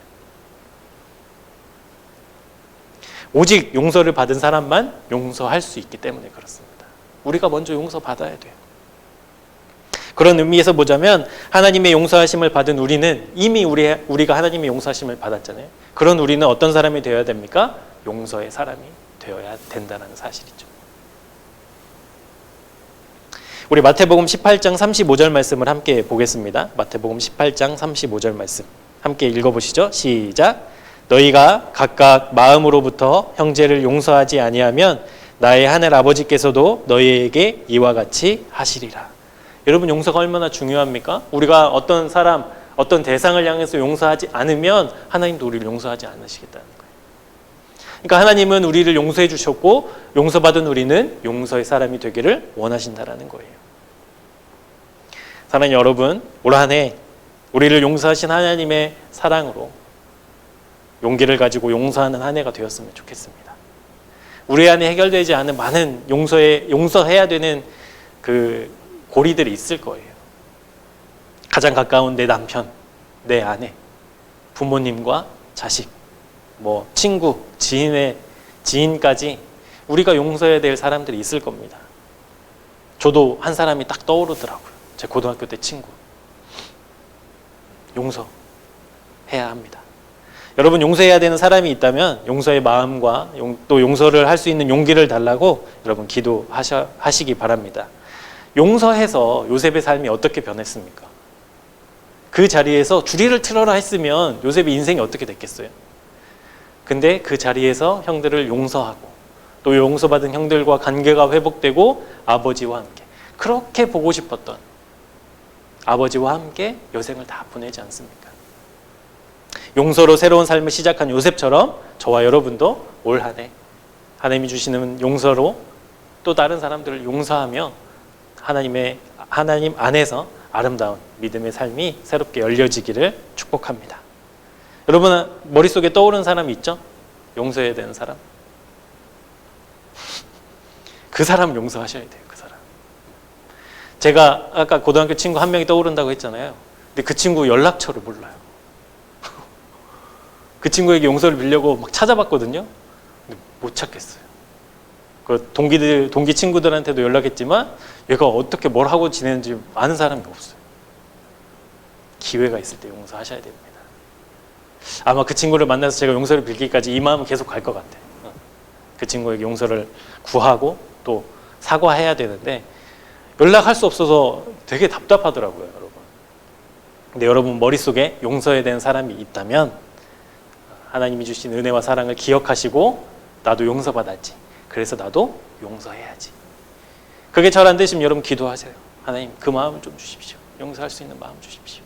오직 용서를 받은 사람만 용서할 수 있기 때문에 그렇습니다. 우리가 먼저 용서받아야 돼요. 그런 의미에서 보자면 하나님의 용서하심을 받은 우리는 이미 우리가 하나님의 용서하심을 받았잖아요. 그런 우리는 어떤 사람이 되어야 됩니까? 용서의 사람이 되어야 된다는 사실이죠. 우리 마태복음 18장 35절 말씀을 함께 보겠습니다. 마태복음 18장 35절 말씀 함께 읽어보시죠. 시작. 너희가 각각 마음으로부터 형제를 용서하지 아니하면 나의 하늘 아버지께서도 너희에게 이와 같이 하시리라. 여러분 용서가 얼마나 중요합니까? 우리가 어떤 사람, 어떤 대상을 향해서 용서하지 않으면 하나님도 우리를 용서하지 않으시겠다는 거예요. 그러니까 하나님은 우리를 용서해 주셨고 용서받은 우리는 용서의 사람이 되기를 원하신다라는 거예요. 사랑하는 여러분, 올 한 해 우리를 용서하신 하나님의 사랑으로 용기를 가지고 용서하는 한 해가 되었으면 좋겠습니다. 우리 안에 해결되지 않은 많은 용서해야 되는 그 고리들이 있을 거예요. 가장 가까운 내 남편, 내 아내, 부모님과 자식, 친구, 지인까지 우리가 용서해야 될 사람들이 있을 겁니다. 저도 한 사람이 딱 떠오르더라고요. 제 고등학교 때 친구. 용서해야 합니다. 여러분 용서해야 되는 사람이 있다면 용서의 마음과 또 용서를 할 수 있는 용기를 달라고 여러분 기도하시기 바랍니다. 용서해서 요셉의 삶이 어떻게 변했습니까? 그 자리에서 주리를 틀어라 했으면 요셉의 인생이 어떻게 됐겠어요? 근데 그 자리에서 형들을 용서하고 또 용서받은 형들과 관계가 회복되고 아버지와 함께 그렇게 보고 싶었던 아버지와 함께 여생을 다 보내지 않습니까? 용서로 새로운 삶을 시작한 요셉처럼 저와 여러분도 올 한 해 하나님이 주시는 용서로 또 다른 사람들을 용서하며 하나님 안에서 아름다운 믿음의 삶이 새롭게 열려지기를 축복합니다. 여러분 머릿속에 떠오르는 사람이 있죠? 용서해야 되는 사람. 그 사람 용서하셔야 돼요. 그 사람. 제가 아까 고등학교 친구 한 명이 떠오른다고 했잖아요. 근데 그 친구 연락처를 몰라요. 그 친구에게 용서를 빌려고 막 찾아봤거든요. 근데 못 찾겠어요. 그 동기 친구들한테도 연락했지만 얘가 어떻게 뭘 하고 지내는지 아는 사람이 없어요. 기회가 있을 때 용서하셔야 됩니다. 아마 그 친구를 만나서 제가 용서를 빌기까지 이 마음은 계속 갈 것 같아요. 그 친구에게 용서를 구하고 또 사과해야 되는데 연락할 수 없어서 되게 답답하더라고요, 여러분. 근데 여러분 머릿속에 용서해야 되는 사람이 있다면 하나님이 주신 은혜와 사랑을 기억하시고 나도 용서받았지. 그래서 나도 용서해야지. 그게 잘 안 되시면 여러분 기도하세요. 하나님 그 마음을 좀 주십시오. 용서할 수 있는 마음 주십시오.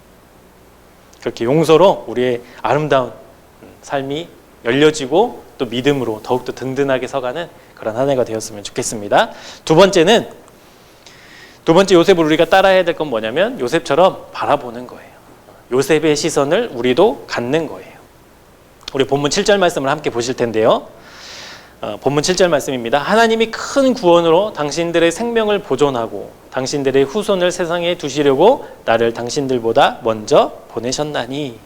그렇게 용서로 우리의 아름다운 삶이 열려지고 또 믿음으로 더욱더 든든하게 서가는 그런 한 해가 되었으면 좋겠습니다. 두 번째 요셉을 우리가 따라야 될 건 뭐냐면 요셉처럼 바라보는 거예요. 요셉의 시선을 우리도 갖는 거예요. 우리 본문 7절 말씀을 함께 보실 텐데요. 본문 7절 말씀입니다. 하나님이 큰 구원으로 당신들의 생명을 보존하고 당신들의 후손을 세상에 두시려고 나를 당신들보다 먼저 보내셨나니.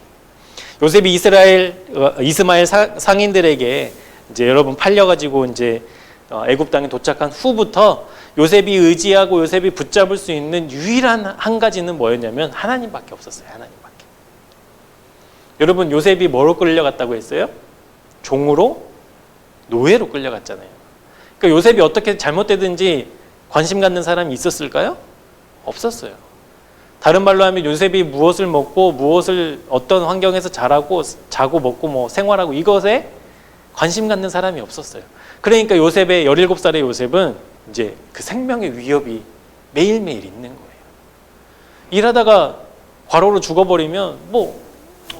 요셉이 이스마엘 상인들에게 이제 여러분 팔려가지고 이제 애굽 땅에 도착한 후부터 요셉이 의지하고 요셉이 붙잡을 수 있는 유일한 한 가지는 뭐였냐면 하나님밖에 없었어요. 하나님밖에. 여러분 요셉이 뭐로 끌려갔다고 했어요? 종으로? 노예로 끌려갔잖아요. 그러니까 요셉이 어떻게 잘못되든지 관심 갖는 사람이 있었을까요? 없었어요. 다른 말로 하면 요셉이 무엇을 먹고 무엇을 어떤 환경에서 자라고 자고 먹고 뭐 생활하고 이것에 관심 갖는 사람이 없었어요. 그러니까 요셉의 17살의 요셉은 이제 그 생명의 위협이 매일매일 있는 거예요. 일하다가 과로로 죽어버리면 뭐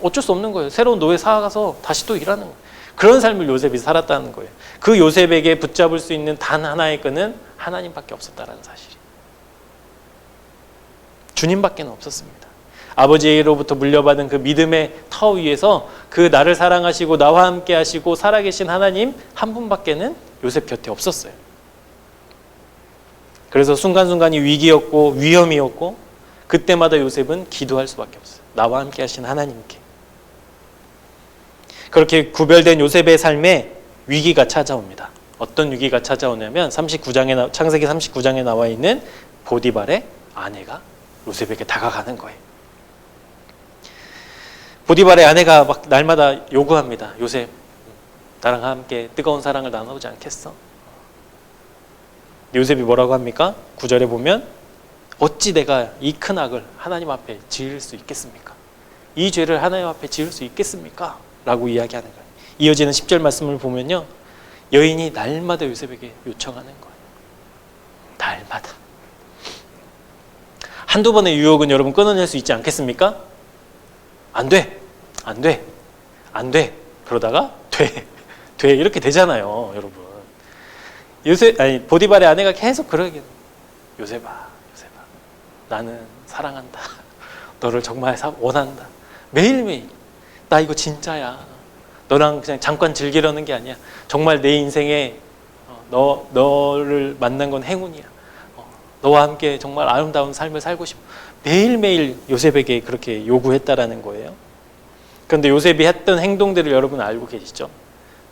어쩔 수 없는 거예요. 새로운 노예 사가서 다시 또 일하는 거예요. 그런 삶을 요셉이 살았다는 거예요. 그 요셉에게 붙잡을 수 있는 단 하나의 끈은 하나님밖에 없었다는 사실이. 주님밖에 없었습니다. 아버지로부터 물려받은 그 믿음의 터 위에서 그 나를 사랑하시고 나와 함께 하시고 살아계신 하나님 한 분밖에는 요셉 곁에 없었어요. 그래서 순간순간이 위기였고 위험이었고 그때마다 요셉은 기도할 수밖에 없어요. 나와 함께 하신 하나님께. 그렇게 구별된 요셉의 삶에 위기가 찾아옵니다. 어떤 위기가 찾아오냐면 창세기 39장에 나와 있는 보디발의 아내가 요셉에게 다가가는 거예요. 보디발의 아내가 막 날마다 요구합니다. 요셉, 나랑 함께 뜨거운 사랑을 나누지 않겠어? 요셉이 뭐라고 합니까? 9절에 보면 어찌 내가 이 큰 악을 하나님 앞에 지을 수 있겠습니까? 이 죄를 하나님 앞에 지을 수 있겠습니까? 라고 이야기하는 거예요. 이어지는 10절 말씀을 보면요. 여인이 날마다 요셉에게 요청하는 거예요. 날마다. 한두 번의 유혹은 여러분 끊어낼 수 있지 않겠습니까? 안 돼. 안 돼. 안 돼. 그러다가 돼. 돼. 이렇게 되잖아요, 여러분. 보디발의 아내가 계속 그러게. 요셉아. 나는 사랑한다. 너를 정말 원한다. 매일매일. 나 이거 진짜야. 너랑 그냥 잠깐 즐기려는 게 아니야. 정말 내 인생에 너를 만난 건 행운이야. 너와 함께 정말 아름다운 삶을 살고 싶어. 매일매일 요셉에게 그렇게 요구했다라는 거예요. 그런데 요셉이 했던 행동들을 여러분 알고 계시죠?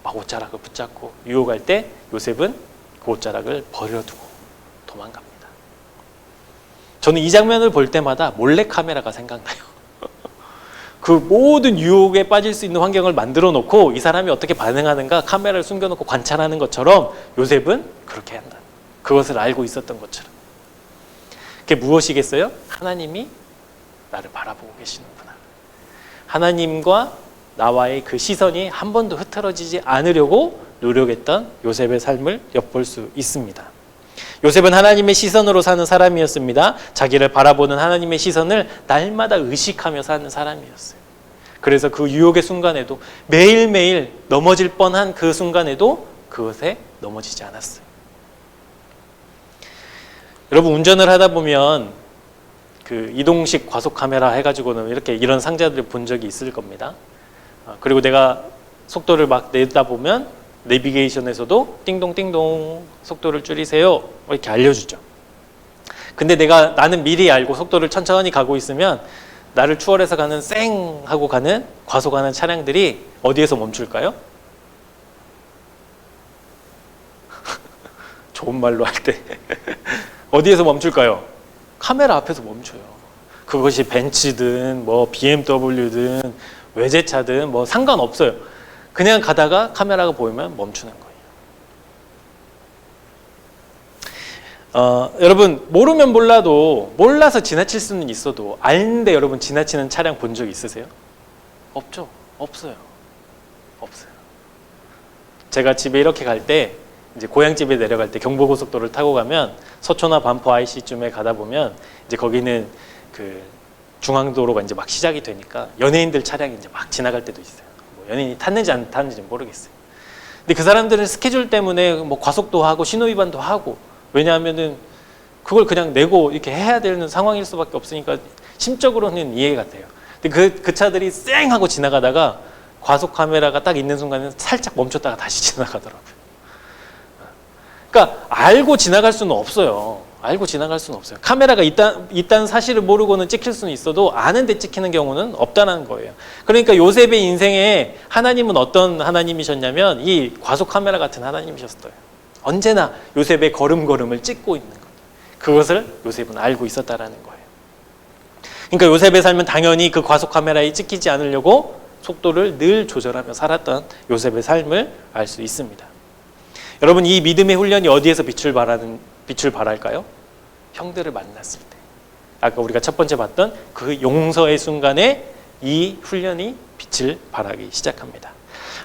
막 옷자락을 붙잡고 유혹할 때 요셉은 그 옷자락을 버려두고 도망갑니다. 저는 이 장면을 볼 때마다 몰래카메라가 생각나요. 그 모든 유혹에 빠질 수 있는 환경을 만들어 놓고 이 사람이 어떻게 반응하는가 카메라를 숨겨놓고 관찰하는 것처럼 요셉은 그렇게 한다. 그것을 알고 있었던 것처럼. 그게 무엇이겠어요? 하나님이 나를 바라보고 계시는구나. 하나님과 나와의 그 시선이 한 번도 흐트러지지 않으려고 노력했던 요셉의 삶을 엿볼 수 있습니다. 요셉은 하나님의 시선으로 사는 사람이었습니다. 자기를 바라보는 하나님의 시선을 날마다 의식하며 사는 사람이었어요. 그래서 그 유혹의 순간에도 매일매일 넘어질 뻔한 그 순간에도 그것에 넘어지지 않았어요. 여러분 운전을 하다 보면 그 이동식 과속 카메라 해가지고는 이렇게 이런 상자들을 본 적이 있을 겁니다. 그리고 내가 속도를 막 내다 보면 내비게이션에서도 띵동띵동 속도를 줄이세요 이렇게 알려주죠. 근데 나는 미리 알고 속도를 천천히 가고 있으면 나를 추월해서 가는 쌩 하고 가는 과속하는 차량들이 어디에서 멈출까요? 좋은 말로 할 때 어디에서 멈출까요? 카메라 앞에서 멈춰요. 그것이 벤츠든 뭐 BMW든 외제차든 뭐 상관없어요. 그냥 가다가 카메라가 보이면 멈추는 거예요. 여러분 모르면 몰라도 몰라서 지나칠 수는 있어도 아는데 여러분 지나치는 차량 본 적 있으세요? 없죠. 없어요. 제가 집에 이렇게 갈 때 이제 고향집에 내려갈 때 경부고속도로를 타고 가면 서초나 반포 IC쯤에 가다 보면 이제 거기는 그 중앙도로가 이제 막 시작이 되니까 연예인들 차량이 이제 막 지나갈 때도 있어요. 뭐 연예인이 탔는지 안 탔는지는 모르겠어요. 근데 그 사람들은 스케줄 때문에 뭐 과속도 하고 신호위반도 하고, 왜냐하면은 그걸 그냥 내고 이렇게 해야 되는 상황일 수밖에 없으니까 심적으로는 이해가 돼요. 근데 그 차들이 쌩 하고 지나가다가 과속 카메라가 딱 있는 순간에 살짝 멈췄다가 다시 지나가더라고요. 그러니까 알고 지나갈 수는 없어요. 알고 지나갈 수는 없어요. 카메라가 있다는 사실을 모르고는 찍힐 수는 있어도 아는데 찍히는 경우는 없다는 거예요. 그러니까 요셉의 인생에 하나님은 어떤 하나님이셨냐면 이 과속 카메라 같은 하나님이셨어요. 언제나 요셉의 걸음걸음을 찍고 있는 거예요. 그것을 요셉은 알고 있었다라는 거예요. 그러니까 요셉의 삶은 당연히 그 과속 카메라에 찍히지 않으려고 속도를 늘 조절하며 살았던 요셉의 삶을 알 수 있습니다. 여러분, 이 믿음의 훈련이 어디에서 빛을 발할까요? 형들을 만났을 때. 아까 우리가 첫 번째 봤던 그 용서의 순간에 이 훈련이 빛을 발하기 시작합니다.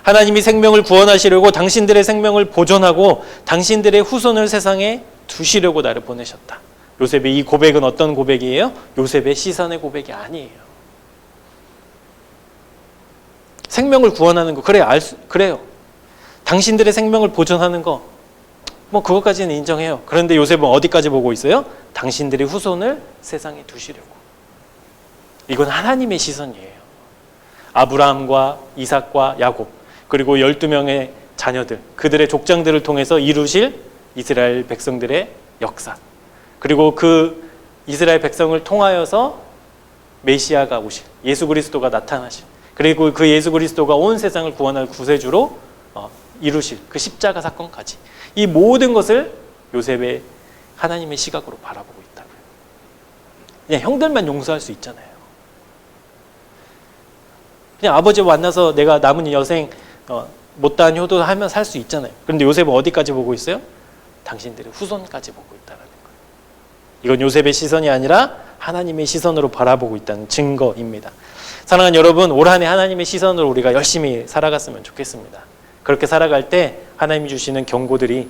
하나님이 생명을 구원하시려고 당신들의 생명을 보존하고 당신들의 후손을 세상에 두시려고 나를 보내셨다. 요셉의 이 고백은 어떤 고백이에요? 요셉의 시선의 고백이 아니에요. 생명을 구원하는 거, 그래요. 당신들의 생명을 보존하는 거, 뭐 그것까지는 인정해요. 그런데 요셉은 어디까지 보고 있어요? 당신들의 후손을 세상에 두시려고. 이건 하나님의 시선이에요. 아브라함과 이삭과 야곱, 그리고 12명의 자녀들, 그들의 족장들을 통해서 이루실 이스라엘 백성들의 역사, 그리고 그 이스라엘 백성을 통하여서 메시아가 오실, 예수 그리스도가 나타나실, 그리고 그 예수 그리스도가 온 세상을 구원할 구세주로 이루실 그 십자가 사건까지, 이 모든 것을 요셉의 하나님의 시각으로 바라보고 있다고요. 그냥 형들만 용서할 수 있잖아요. 그냥 아버지 만나서 내가 남은 여생 못다한 효도하면 살 수 있잖아요. 그런데 요셉은 어디까지 보고 있어요? 당신들의 후손까지 보고 있다는 거예요. 이건 요셉의 시선이 아니라 하나님의 시선으로 바라보고 있다는 증거입니다. 사랑하는 여러분, 올 한 해 하나님의 시선으로 우리가 열심히 살아갔으면 좋겠습니다. 그렇게 살아갈 때 하나님이 주시는 경고들이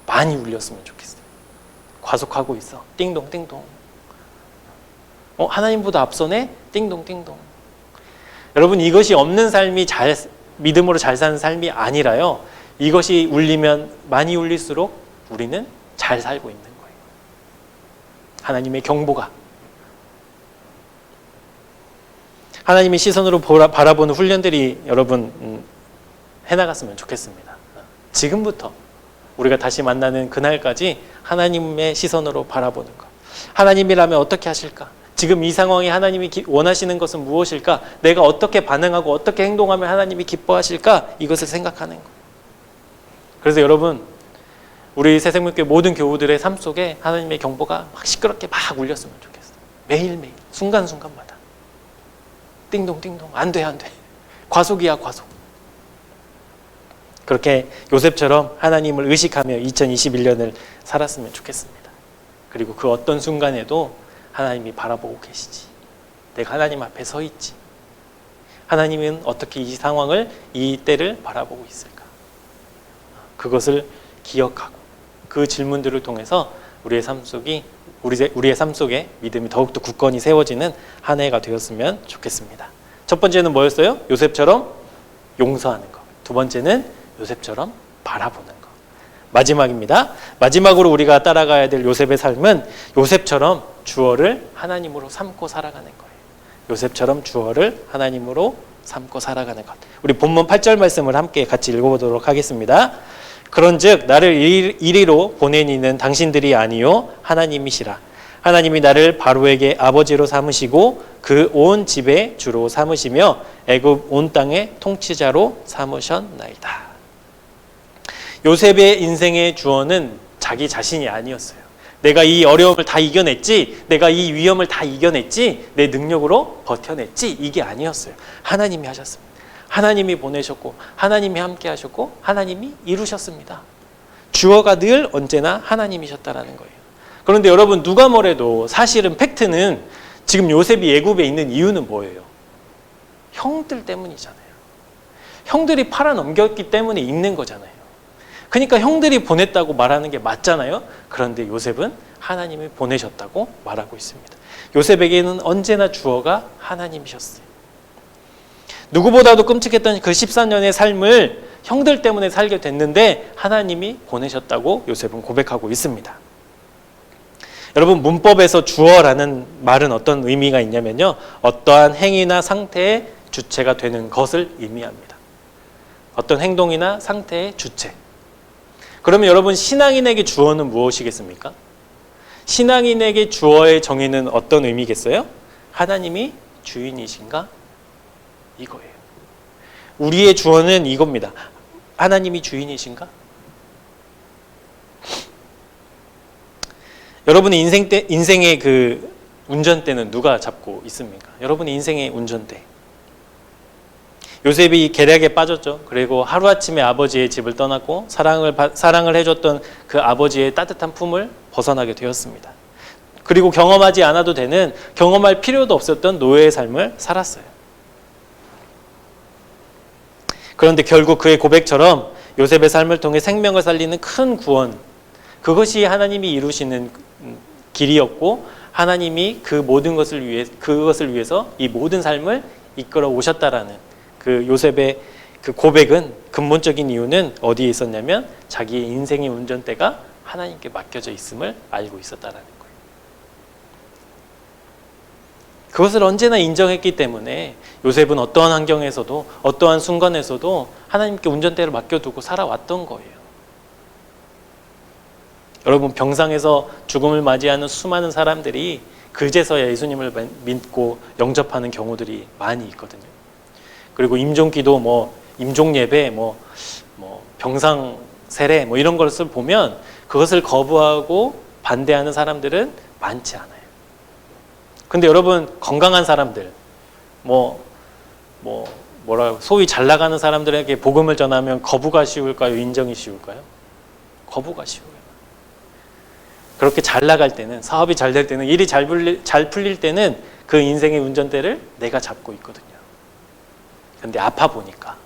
많이 울렸으면 좋겠어요. 과속하고 있어. 띵동 띵동. 하나님보다 앞서네. 띵동 띵동. 여러분, 이것이 없는 삶이 믿음으로 잘 사는 삶이 아니라요, 이것이 울리면 많이 울릴수록 우리는 잘 살고 있는 거예요. 하나님의 경보가. 하나님의 시선으로 바라보는 훈련들이 여러분 해나갔으면 좋겠습니다. 지금부터 우리가 다시 만나는 그날까지 하나님의 시선으로 바라보는 것. 하나님이라면 어떻게 하실까? 지금 이 상황에 하나님이 원하시는 것은 무엇일까? 내가 어떻게 반응하고 어떻게 행동하면 하나님이 기뻐하실까? 이것을 생각하는 것. 그래서 여러분, 우리 새생명교회 모든 교우들의 삶 속에 하나님의 경보가 막 시끄럽게 막 울렸으면 좋겠어요. 매일매일 순간순간마다. 띵동띵동. 안 돼. 과속이야, 과속. 그렇게 요셉처럼 하나님을 의식하며 2021년을 살았으면 좋겠습니다. 그리고 그 어떤 순간에도 하나님이 바라보고 계시지. 내가 하나님 앞에 서 있지. 하나님은 어떻게 이 상황을, 이 때를 바라보고 있을까? 그것을 기억하고 그 질문들을 통해서 우리의 삶 속에 믿음이 더욱더 굳건히 세워지는 한 해가 되었으면 좋겠습니다. 첫 번째는 뭐였어요? 요셉처럼 용서하는 것. 두 번째는 요셉처럼 바라보는 것. 마지막입니다. 마지막으로 우리가 따라가야 될 요셉의 삶은 요셉처럼 주어를 하나님으로 삼고 살아가는 거예요. 요셉처럼 주어를 하나님으로 삼고 살아가는 것. 우리 본문 8절 말씀을 함께 같이 읽어보도록 하겠습니다. 그런즉 나를 이리로 보낸 이는 당신들이 아니요 하나님이시라. 하나님이 나를 바로에게 아버지로 삼으시고 그 온 집의 주로 삼으시며 애굽 온 땅의 통치자로 삼으셨나이다. 요셉의 인생의 주어는 자기 자신이 아니었어요. 내가 이 어려움을 다 이겨냈지, 내가 이 위험을 다 이겨냈지, 내 능력으로 버텨냈지, 이게 아니었어요. 하나님이 하셨습니다. 하나님이 보내셨고 하나님이 함께 하셨고 하나님이 이루셨습니다. 주어가 늘 언제나 하나님이셨다라는 거예요. 그런데 여러분 누가 뭐래도 사실은 팩트는 지금 요셉이 애굽에 있는 이유는 뭐예요? 형들 때문이잖아요. 형들이 팔아넘겼기 때문에 있는 거잖아요. 그러니까 형들이 보냈다고 말하는 게 맞잖아요. 그런데 요셉은 하나님이 보내셨다고 말하고 있습니다. 요셉에게는 언제나 주어가 하나님이셨어요. 누구보다도 끔찍했던 그 14년의 삶을 형들 때문에 살게 됐는데 하나님이 보내셨다고 요셉은 고백하고 있습니다. 여러분 문법에서 주어라는 말은 어떤 의미가 있냐면요. 어떠한 행위나 상태의 주체가 되는 것을 의미합니다. 어떤 행동이나 상태의 주체. 그러면 여러분 신앙인에게 주어는 무엇이겠습니까? 신앙인에게 주어의 정의는 어떤 의미겠어요? 하나님이 주인이신가? 이거예요. 우리의 주어는 이겁니다. 하나님이 주인이신가? 여러분의 인생의 그 운전대는 누가 잡고 있습니까? 여러분의 인생의 운전대. 요셉이 계략에 빠졌죠. 그리고 하루아침에 아버지의 집을 떠났고 사랑을 해줬던 그 아버지의 따뜻한 품을 벗어나게 되었습니다. 그리고 경험하지 않아도 되는, 경험할 필요도 없었던 노예의 삶을 살았어요. 그런데 결국 그의 고백처럼 요셉의 삶을 통해 생명을 살리는 큰 구원, 그것이 하나님이 이루시는 길이었고 하나님이 그것을 위해서 이 모든 삶을 이끌어 오셨다라는 그 요셉의 그 고백은 근본적인 이유는 어디에 있었냐면 자기의 인생의 운전대가 하나님께 맡겨져 있음을 알고 있었다라는 거예요. 그것을 언제나 인정했기 때문에 요셉은 어떠한 환경에서도 어떠한 순간에서도 하나님께 운전대를 맡겨두고 살아왔던 거예요. 여러분 병상에서 죽음을 맞이하는 수많은 사람들이 그제서야 예수님을 믿고 영접하는 경우들이 많이 있거든요. 그리고 임종기도 임종예배 병상 세례 이런 것을 보면 그것을 거부하고 반대하는 사람들은 많지 않아요. 근데 여러분 건강한 사람들 소위 잘 나가는 사람들에게 복음을 전하면 거부가 쉬울까요? 인정이 쉬울까요? 거부가 쉬워요. 그렇게 잘 나갈 때는, 사업이 잘 될 때는, 일이 잘 풀릴 때는 그 인생의 운전대를 내가 잡고 있거든요. 근데 아파 보니까,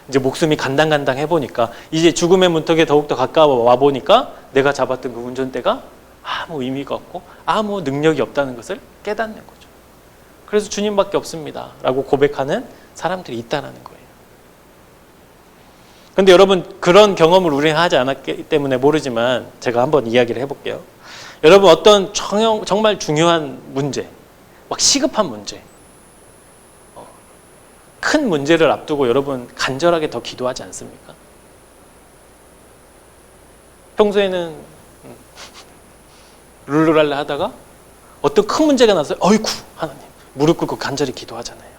이제 목숨이 간당간당 해보니까, 이제 죽음의 문턱에 더욱더 가까워 와보니까 내가 잡았던 그 운전대가 아무 의미가 없고 아무 능력이 없다는 것을 깨닫는 거죠. 그래서 주님밖에 없습니다 라고 고백하는 사람들이 있다는 거예요. 근데 여러분 그런 경험을 우리는 하지 않았기 때문에 모르지만 제가 한번 이야기를 해볼게요. 여러분 어떤 정말 중요한 문제, 막 시급한 문제, 큰 문제를 앞두고 여러분 간절하게 더 기도하지 않습니까? 평소에는 룰루랄라 하다가 어떤 큰 문제가 나서 어이쿠 하나님 무릎 꿇고 간절히 기도하잖아요.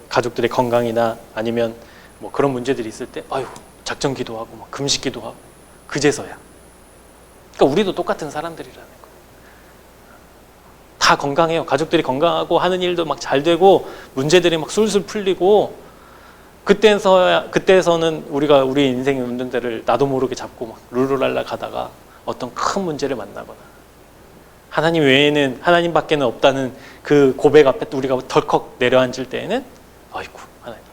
가족들의 건강이나 아니면 그런 문제들이 있을 때 아유 작정 기도하고 금식 기도하고 그제서야. 그러니까 우리도 똑같은 사람들이라는 거예요. 다 건강해요. 가족들이 건강하고 하는 일도 막 잘 되고 문제들이 막 술술 풀리고 그때서는 우리가 우리 인생의 운전대를 나도 모르게 잡고 막 룰루랄라 가다가 어떤 큰 문제를 만나거나 하나님 외에는 하나님밖에는 없다는 그 고백 앞에 우리가 덜컥 내려앉을 때에는 아이고 하나님.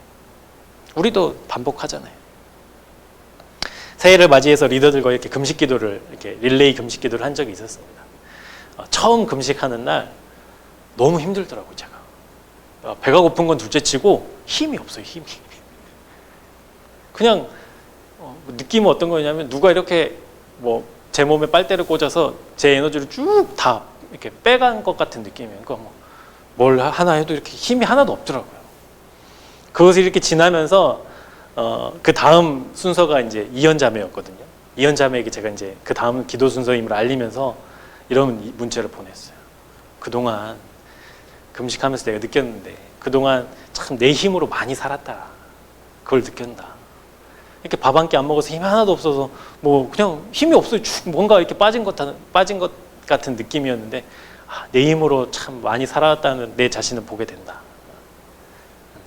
우리도 반복하잖아요. 새해를 맞이해서 리더들과 이렇게 금식 기도를 이렇게 릴레이 금식 기도를 한 적이 있었습니다. 처음 금식하는 날 너무 힘들더라고요. 제가 배가 고픈 건 둘째치고 힘이 없어요. 힘이 그냥 느낌은 어떤 거냐면 누가 이렇게 제 몸에 빨대를 꽂아서 제 에너지를 쭉 다 이렇게 빼간 것 같은 느낌이에요. 그러니까 뭘 하나 해도 이렇게 힘이 하나도 없더라고요. 그것이 이렇게 지나면서 그 다음 순서가 이제 이현자매였거든요. 이현자매에게 제가 이제 그 다음 기도 순서임을 알리면서 이런 문자를 보냈어요. 그동안 금식하면서 내가 느꼈는데 그동안 참 내 힘으로 많이 살았다. 그걸 느낀다. 이렇게 밥 한 끼 안 먹어서 힘이 하나도 없어서 그냥 힘이 없어요. 뭔가 이렇게 빠진 것 같은 느낌이었는데 내 힘으로 참 많이 살아왔다는 내 자신을 보게 된다.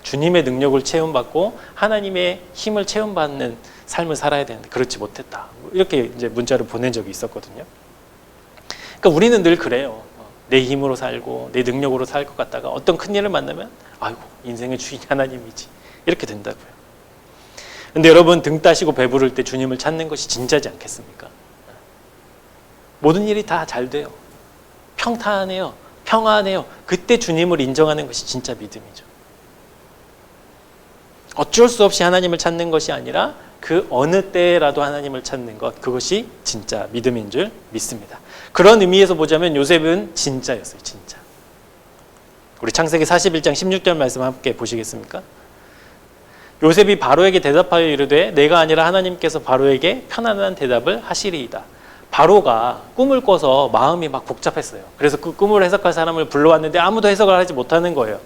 주님의 능력을 체험받고 하나님의 힘을 체험받는 삶을 살아야 되는데 그렇지 못했다. 이렇게 이제 문자를 보낸 적이 있었거든요. 그러니까 우리는 늘 그래요. 내 힘으로 살고 내 능력으로 살 것 같다가 어떤 큰 일을 만나면 아이고 인생의 주인이 하나님이지 이렇게 된다고요. 근데 여러분 등 따시고 배부를 때 주님을 찾는 것이 진짜지 않겠습니까? 모든 일이 다 잘 돼요. 평탄해요. 평안해요. 그때 주님을 인정하는 것이 진짜 믿음이죠. 어쩔 수 없이 하나님을 찾는 것이 아니라 그 어느 때라도 하나님을 찾는 것, 그것이 진짜 믿음인 줄 믿습니다. 그런 의미에서 보자면 요셉은 진짜였어요. 진짜. 우리 창세기 41장 16절 말씀 함께 보시겠습니까? 요셉이 바로에게 대답하여 이르되 내가 아니라 하나님께서 바로에게 편안한 대답을 하시리이다. 바로가 꿈을 꿔서 마음이 막 복잡했어요. 그래서 그 꿈을 해석할 사람을 불러왔는데 아무도 해석을 하지 못하는 거예요.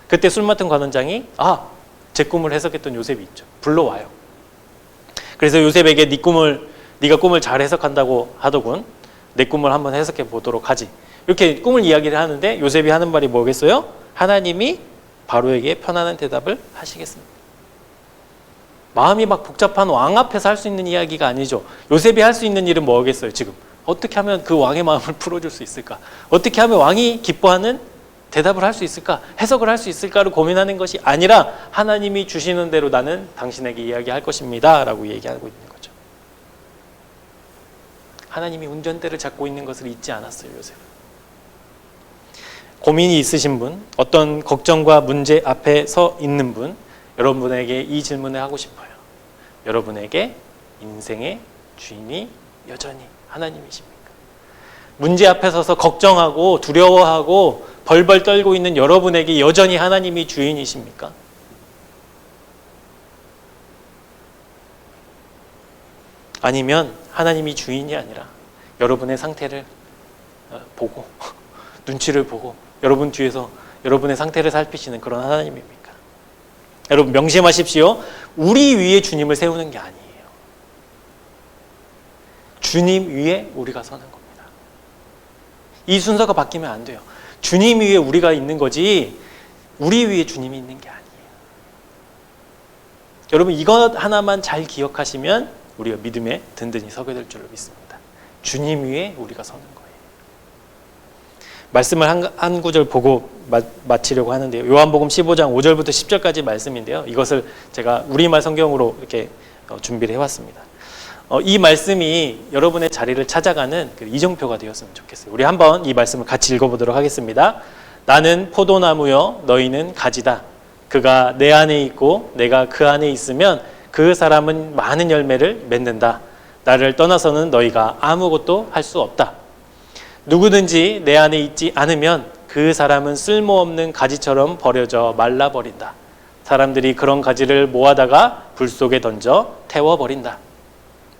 그때 술 맡은 관원장이 제 꿈을 해석했던 요셉이 있죠. 불러와요. 그래서 요셉에게 네가 꿈을 잘 해석한다고 하더군. 내 꿈을 한번 해석해 보도록 하지. 이렇게 꿈을 이야기를 하는데 요셉이 하는 말이 뭐겠어요? 하나님이 바로에게 편안한 대답을 하시겠습니다. 마음이 막 복잡한 왕 앞에서 할 수 있는 이야기가 아니죠. 요셉이 할 수 있는 일은 뭐겠어요 지금? 어떻게 하면 그 왕의 마음을 풀어줄 수 있을까? 어떻게 하면 왕이 기뻐하는 대답을 할 수 있을까? 해석을 할 수 있을까를 고민하는 것이 아니라 하나님이 주시는 대로 나는 당신에게 이야기할 것입니다 라고 얘기하고 있는 거죠. 하나님이 운전대를 잡고 있는 것을 잊지 않았어요. 요셉은. 고민이 있으신 분, 어떤 걱정과 문제 앞에 서 있는 분, 여러분에게 이 질문을 하고 싶어요. 여러분에게 인생의 주인이 여전히 하나님이십니까? 문제 앞에 서서 걱정하고 두려워하고 벌벌 떨고 있는 여러분에게 여전히 하나님이 주인이십니까? 아니면 하나님이 주인이 아니라 여러분의 상태를 보고 눈치를 보고 여러분 뒤에서 여러분의 상태를 살피시는 그런 하나님입니까? 여러분 명심하십시오. 우리 위에 주님을 세우는 게 아니에요. 주님 위에 우리가 서는 겁니다. 이 순서가 바뀌면 안 돼요. 주님 위에 우리가 있는 거지 우리 위에 주님이 있는 게 아니에요. 여러분 이것 하나만 잘 기억하시면 우리가 믿음에 든든히 서게 될 줄로 믿습니다. 주님 위에 우리가 서는 거예요. 말씀을 한 구절 보고 마치려고 하는데요. 요한복음 15장 5절부터 10절까지 말씀인데요. 이것을 제가 우리말 성경으로 이렇게 준비를 해왔습니다. 이 말씀이 여러분의 자리를 찾아가는 그 이정표가 되었으면 좋겠어요. 우리 한번 이 말씀을 같이 읽어보도록 하겠습니다. 나는 포도나무여 너희는 가지다. 그가 내 안에 있고 내가 그 안에 있으면 그 사람은 많은 열매를 맺는다. 나를 떠나서는 너희가 아무것도 할 수 없다. 누구든지 내 안에 있지 않으면 그 사람은 쓸모없는 가지처럼 버려져 말라버린다. 사람들이 그런 가지를 모아다가 불 속에 던져 태워버린다.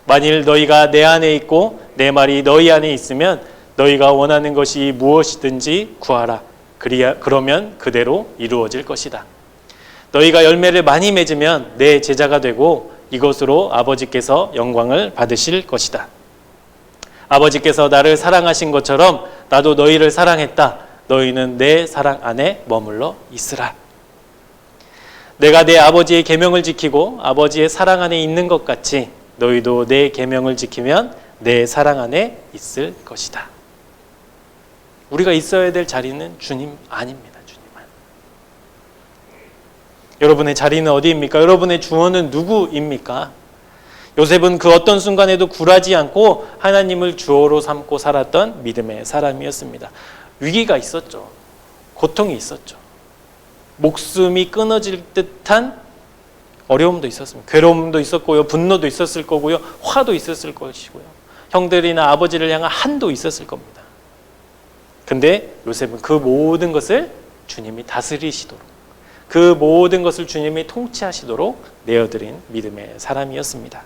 만일 너희가 내 안에 있고 내 말이 너희 안에 있으면 너희가 원하는 것이 무엇이든지 구하라. 그러면 그대로 이루어질 것이다. 너희가 열매를 많이 맺으면 내 제자가 되고 이것으로 아버지께서 영광을 받으실 것이다. 아버지께서 나를 사랑하신 것처럼 나도 너희를 사랑했다. 너희는 내 사랑 안에 머물러 있으라. 내가 내 아버지의 계명을 지키고 아버지의 사랑 안에 있는 것 같이 너희도 내 계명을 지키면 내 사랑 안에 있을 것이다. 우리가 있어야 될 자리는 주님 아닙니다. 주님 안. 여러분의 자리는 어디입니까? 여러분의 주어는 누구입니까? 요셉은 그 어떤 순간에도 굴하지 않고 하나님을 주어로 삼고 살았던 믿음의 사람이었습니다. 위기가 있었죠. 고통이 있었죠. 목숨이 끊어질 듯한 어려움도 있었습니다. 괴로움도 있었고요. 분노도 있었을 거고요. 화도 있었을 것이고요. 형들이나 아버지를 향한 한도 있었을 겁니다. 근데 요셉은 그 모든 것을 주님이 다스리시도록, 그 모든 것을 주님이 통치하시도록 내어드린 믿음의 사람이었습니다.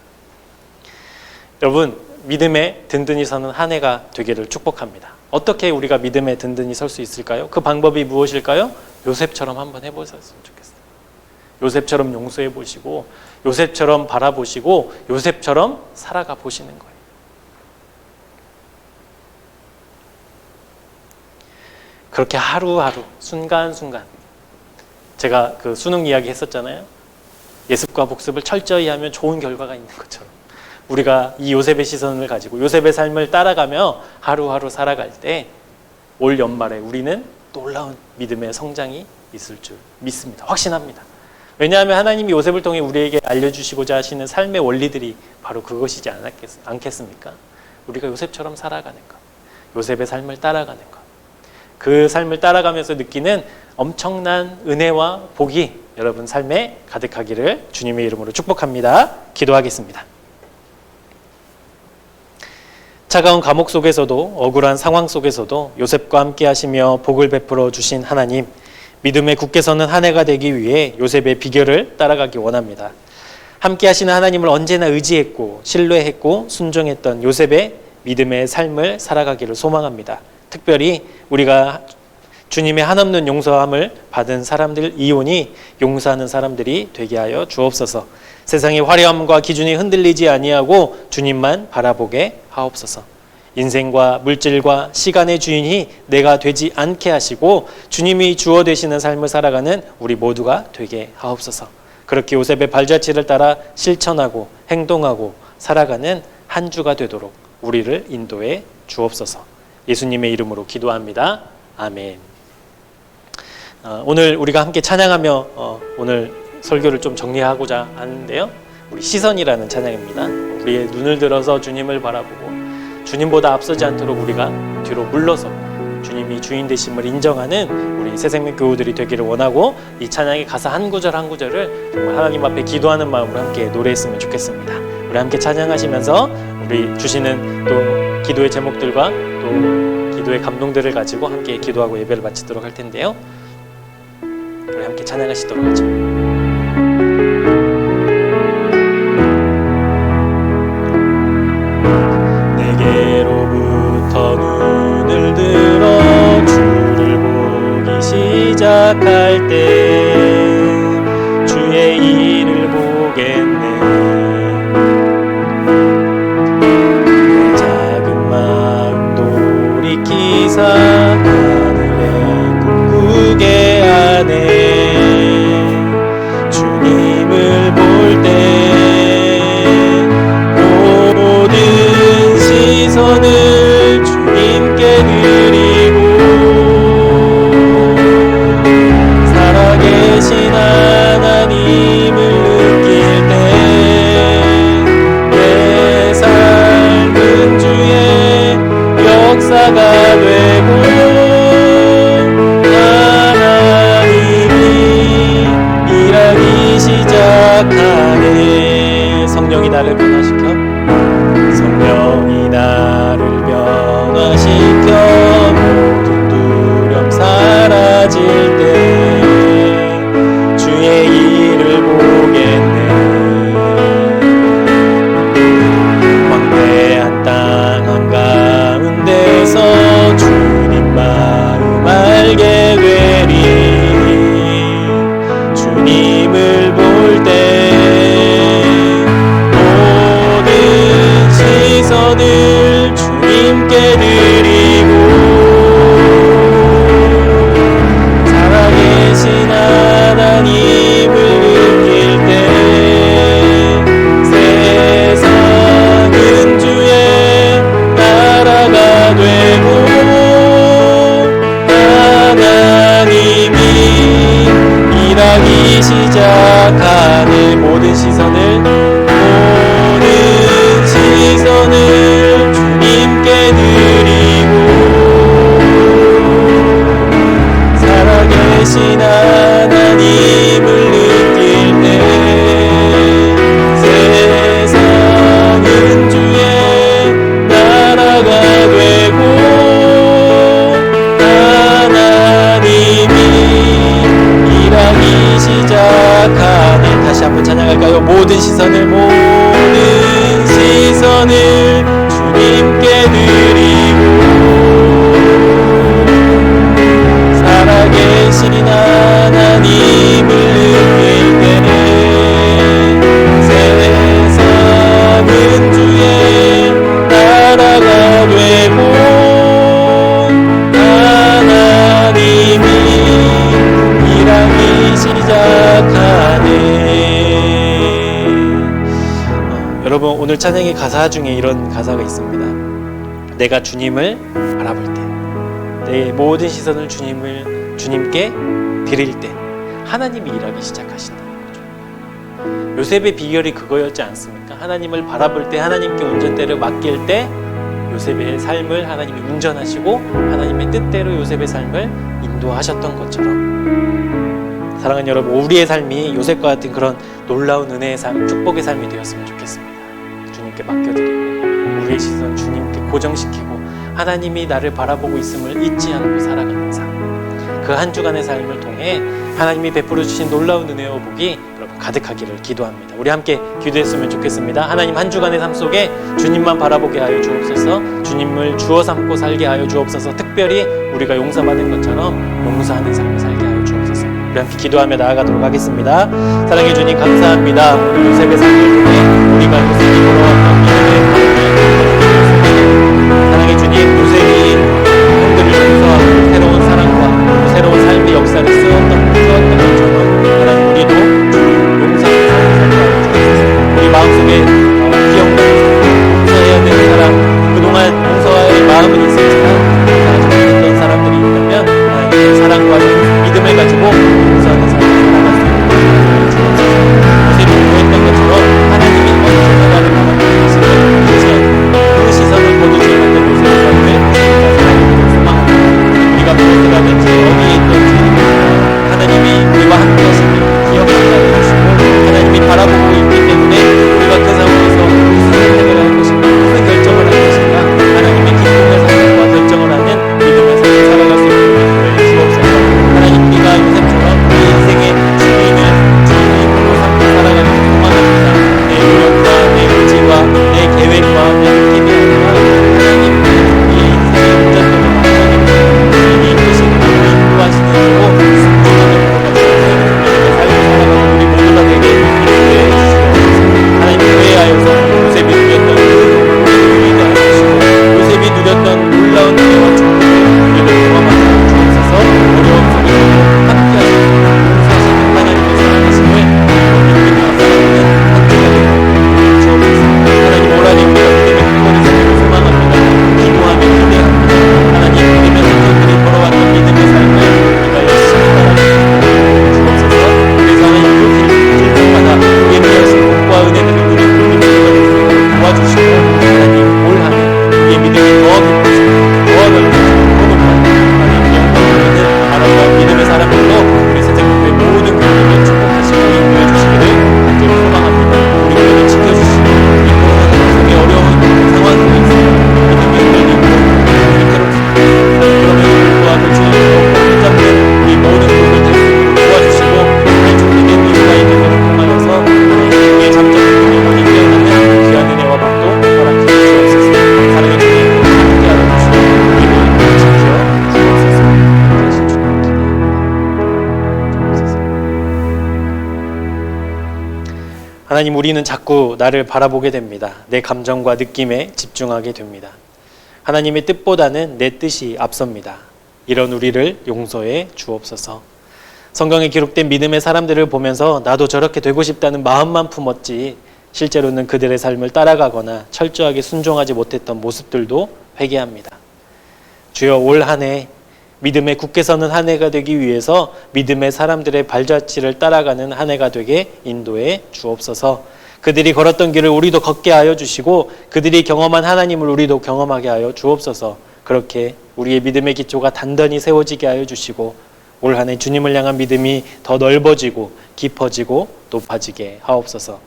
여러분, 믿음에 든든히 서는 한 해가 되기를 축복합니다. 어떻게 우리가 믿음에 든든히 설 수 있을까요? 그 방법이 무엇일까요? 요셉처럼 한번 해보셨으면 좋겠어요. 요셉처럼 용서해 보시고, 요셉처럼 바라보시고, 요셉처럼 살아가 보시는 거예요. 그렇게 하루하루, 순간순간. 제가 그 수능 이야기 했었잖아요. 예습과 복습을 철저히 하면 좋은 결과가 있는 것처럼 우리가 이 요셉의 시선을 가지고 요셉의 삶을 따라가며 하루하루 살아갈 때 올 연말에 우리는 놀라운 믿음의 성장이 있을 줄 믿습니다. 확신합니다. 왜냐하면 하나님이 요셉을 통해 우리에게 알려주시고자 하시는 삶의 원리들이 바로 그것이지 않겠습니까? 우리가 요셉처럼 살아가는 것, 요셉의 삶을 따라가는 것, 그 삶을 따라가면서 느끼는 엄청난 은혜와 복이 여러분 삶에 가득하기를 주님의 이름으로 축복합니다. 기도하겠습니다. 차가운 감옥 속에서도 억울한 상황 속에서도 요셉과 함께 하시며 복을 베풀어 주신 하나님, 믿음에 굳게 서는 한 해가 되기 위해 요셉의 비결을 따라가기 원합니다. 함께 하시는 하나님을 언제나 의지했고 신뢰했고 순종했던 요셉의 믿음의 삶을 살아가기를 소망합니다. 특별히 우리가 주님의 한없는 용서함을 받은 사람들 이온이 용서하는 사람들이 되게 하여 주옵소서. 세상의 화려함과 기준이 흔들리지 아니하고 주님만 바라보게 하옵소서. 인생과 물질과 시간의 주인이 내가 되지 않게 하시고 주님이 주어 되시는 삶을 살아가는 우리 모두가 되게 하옵소서. 그렇게 요셉의 발자취를 따라 실천하고 행동하고 살아가는 한 주가 되도록 우리를 인도해 주옵소서. 예수님의 이름으로 기도합니다. 아멘. 오늘 우리가 함께 찬양하며 오늘 설교를 좀 정리하고자 하는데요. 우리 시선이라는 찬양입니다. 우리의 눈을 들어서 주님을 바라보고 주님보다 앞서지 않도록 우리가 뒤로 물러서 주님이 주인 되심을 인정하는 우리 새생명 교우들이 되기를 원하고 이 찬양의 가사 한 구절 한 구절을 정말 하나님 앞에 기도하는 마음으로 함께 노래했으면 좋겠습니다. 우리 함께 찬양하시면서 우리 주시는 또 기도의 제목들과 또 기도의 감동들을 가지고 함께 기도하고 예배를 마치도록 할 텐데요. 우리 함께 찬양하시도록 하죠. 내게로부터 눈을 들어 주를 보기 시작할 때 주의 일을 보겠네. 작은 마음 돌이키사 하늘에 꿈꾸게 하네. 주님을 볼 때 모든 시선을 주님께 드리고 살아계신 하나님을 느낄 때 내 삶은 주의 역사가 되고 시작하네. 성령이 나를 변화시켜 성령이 나를 변화시켜 모든 두려움 사라질 때 주의 일을 보겠네. 광대한 땅 한가운데서 주님 마음 알게 되리. 주님을 볼 때 모든 시선을 주님께 드리고 살아계신 하나님을 느낄 때 세상은 주의 나라가 되고 하나님이 일하기 시작하네. 모든 시선을 주님께 드리고 살아계신 하나님을 느낄 때 세상은 주의 나라가 되고 하나님이 일하기 시작하네. 다시 한번 찬양할까요? 모든 시선을 주님께 드리고 살아계신 하나님을 느낄 때 세상은 주의 나라가 되고 하나님이 일하기 시작하네. 찬양의 가사 중에 이런 가사가 있습니다. 내가 주님을 바라볼 때, 내 모든 시선을 주님께 드릴 때 하나님이 일하기 시작하신다는 거죠. 요셉의 비결이 그거였지 않습니까? 하나님을 바라볼 때, 하나님께 운전대를 맡길 때 요셉의 삶을 하나님이 운전하시고 하나님의 뜻대로 요셉의 삶을 인도하셨던 것처럼, 사랑하는 여러분, 우리의 삶이 요셉과 같은 그런 놀라운 은혜의 삶, 축복의 삶이 되었으면 좋겠습니다. 주님께 맡겨드리고 우리의 시선 주님께 고정시키고 하나님이 나를 바라보고 있음을 잊지 않고 살아가는 삶, 그 한 주간의 삶을 통해 하나님이 베풀어 주신 놀라운 은혜와 복이 여러분 가득하기를 기도합니다. 우리 함께 기도했으면 좋겠습니다. 하나님, 한 주간의 삶 속에 주님만 바라보게 하여 주옵소서. 주님을 주어 삼고 살게 하여 주옵소서. 특별히 우리가 용서받은 것처럼 용서하는 삶을 살게 하여 주옵소서. 우리 함께 기도하며 나아가도록 하겠습니다. 사랑해 주님, 감사합니다. 오늘 요셉의 삶을 통해 우리가 요셉이 걸어왔던 믿음의 삶을, 사랑해 주님, 요셉이 형들을 용서하고 새로운 사랑과 새로운 삶의 역사를 세웠던 것처럼 하나님, 우리도 용서하는 삶을 살게 하여 주옵소서. 우리 마음속에 기억나는 용서해야 되는 사람, 그동안 용서할 마음은 있었지만 용서하지 못했던 사람들이 있다면 하나님의 사랑과 믿음을 가지고 용서하는 삶을 살아갈 수 있는 것을 주옵소서. 요셉이 구했던 것처럼 하나님이 먼저 나를 바라보고 계시는 그 시선을 거두지 않았던 요셉의 삶을 살아가기를 소망합니다. 우리가 무엇을 하든지 어디에 있든지 하나님이 우리와 함께 하시는 기억하게 해주시고 하나님이 바라보고 있기 때문에 우리가 그 상황에서 무슨 선택을 할 것인가, 무슨 결정을 할 것인가, 하나님의 기쁨의 선택과 결정을 하는 믿음의 삶을 살아갈 수 있는 믿음을 주옵소서. 하나님, 우리가 요셉처럼 우리 인생의 주인을 주인으로 삼고 살아가는 소망합니다. 내 노력과 내 의지와 내 계획과 내 느낌이 아니라 하나님, 우리의 인생의 운전대를 맡겨드리고 주인이 이끄시는 우리 인도하시는 대로 순종하는 믿음의 삶을 살아가는 우리 모두가 되게 인도해 주시옵소서. 하나님, 교회하여서 요셉이 누렸던 그 누리게 하시고 요셉이 누렸던 놀라운 은혜와 축복을 우리도 경험하게 주옵소서. 어려움 속에서도 함께 하시고 용서하시는 하나님의 사랑하심을 믿음과 살아가는 한 주가 되게 주옵소서. 하나님, 오라니 우리가 믿음의 근거를 세우고 소망합니다. 기도하며 기대합니다. 하나님, 믿음의 선생들이 걸어왔던 믿음의 삶을 우리가 열심히 따라가는 주옵소서. 그래서 하나님, 그 길들마다 예비하신 복과 은혜들을 누리는 우리 모두가 되도록 도와주시고 하나님, 올 한 해 우리의 믿음이 더 깊어지고 더 넓어지고 더 높아지고 하나님 영광 있는 아름다운 믿음의 사람들로 우리 세대교회 모든 교회를 축복하시고 인도해 주시기를 간절히 소망합니다. 우리 교회를 지켜주시고 이 코로나 속에 어려운 상황 속에서 믿음이 흔들리고 위태롭습니다. 그럼에도 불구하고 주님으로 붙잡는 우리 모든 교회를 될 수 있도록 도와주시고 잘 준비된 이유가 있는 것을 통하여서 우리의 잠정 믿음이 깨어나는 귀한 은혜와 복도 허락해 주시옵소서. 사랑의 주님, 함께하여 주시고 우리를 지켜 주옵소서. 다시 주님 기대합니다. 하나님, 우리는 자꾸 나를 바라보게 됩니다. 내 감정과 느낌에 집중하게 됩니다. 하나님의 뜻보다는 내 뜻이 앞섭니다. 이런 우리를 용서해 주옵소서. 성경에 기록된 믿음의 사람들을 보면서 나도 저렇게 되고 싶다는 마음만 품었지 실제로는 그들의 삶을 따라가거나 철저하게 순종하지 못했던 모습들도 회개합니다. 주여, 올 한 해 믿음에 굳게 서는 한 해가 되기 위해서 믿음의 사람들의 발자취를 따라가는 한 해가 되게 인도해 주옵소서. 그들이 걸었던 길을 우리도 걷게 하여 주시고 그들이 경험한 하나님을 우리도 경험하게 하여 주옵소서. 그렇게 우리의 믿음의 기초가 단단히 세워지게 하여 주시고 올 한 해 주님을 향한 믿음이 더 넓어지고 깊어지고 높아지게 하옵소서.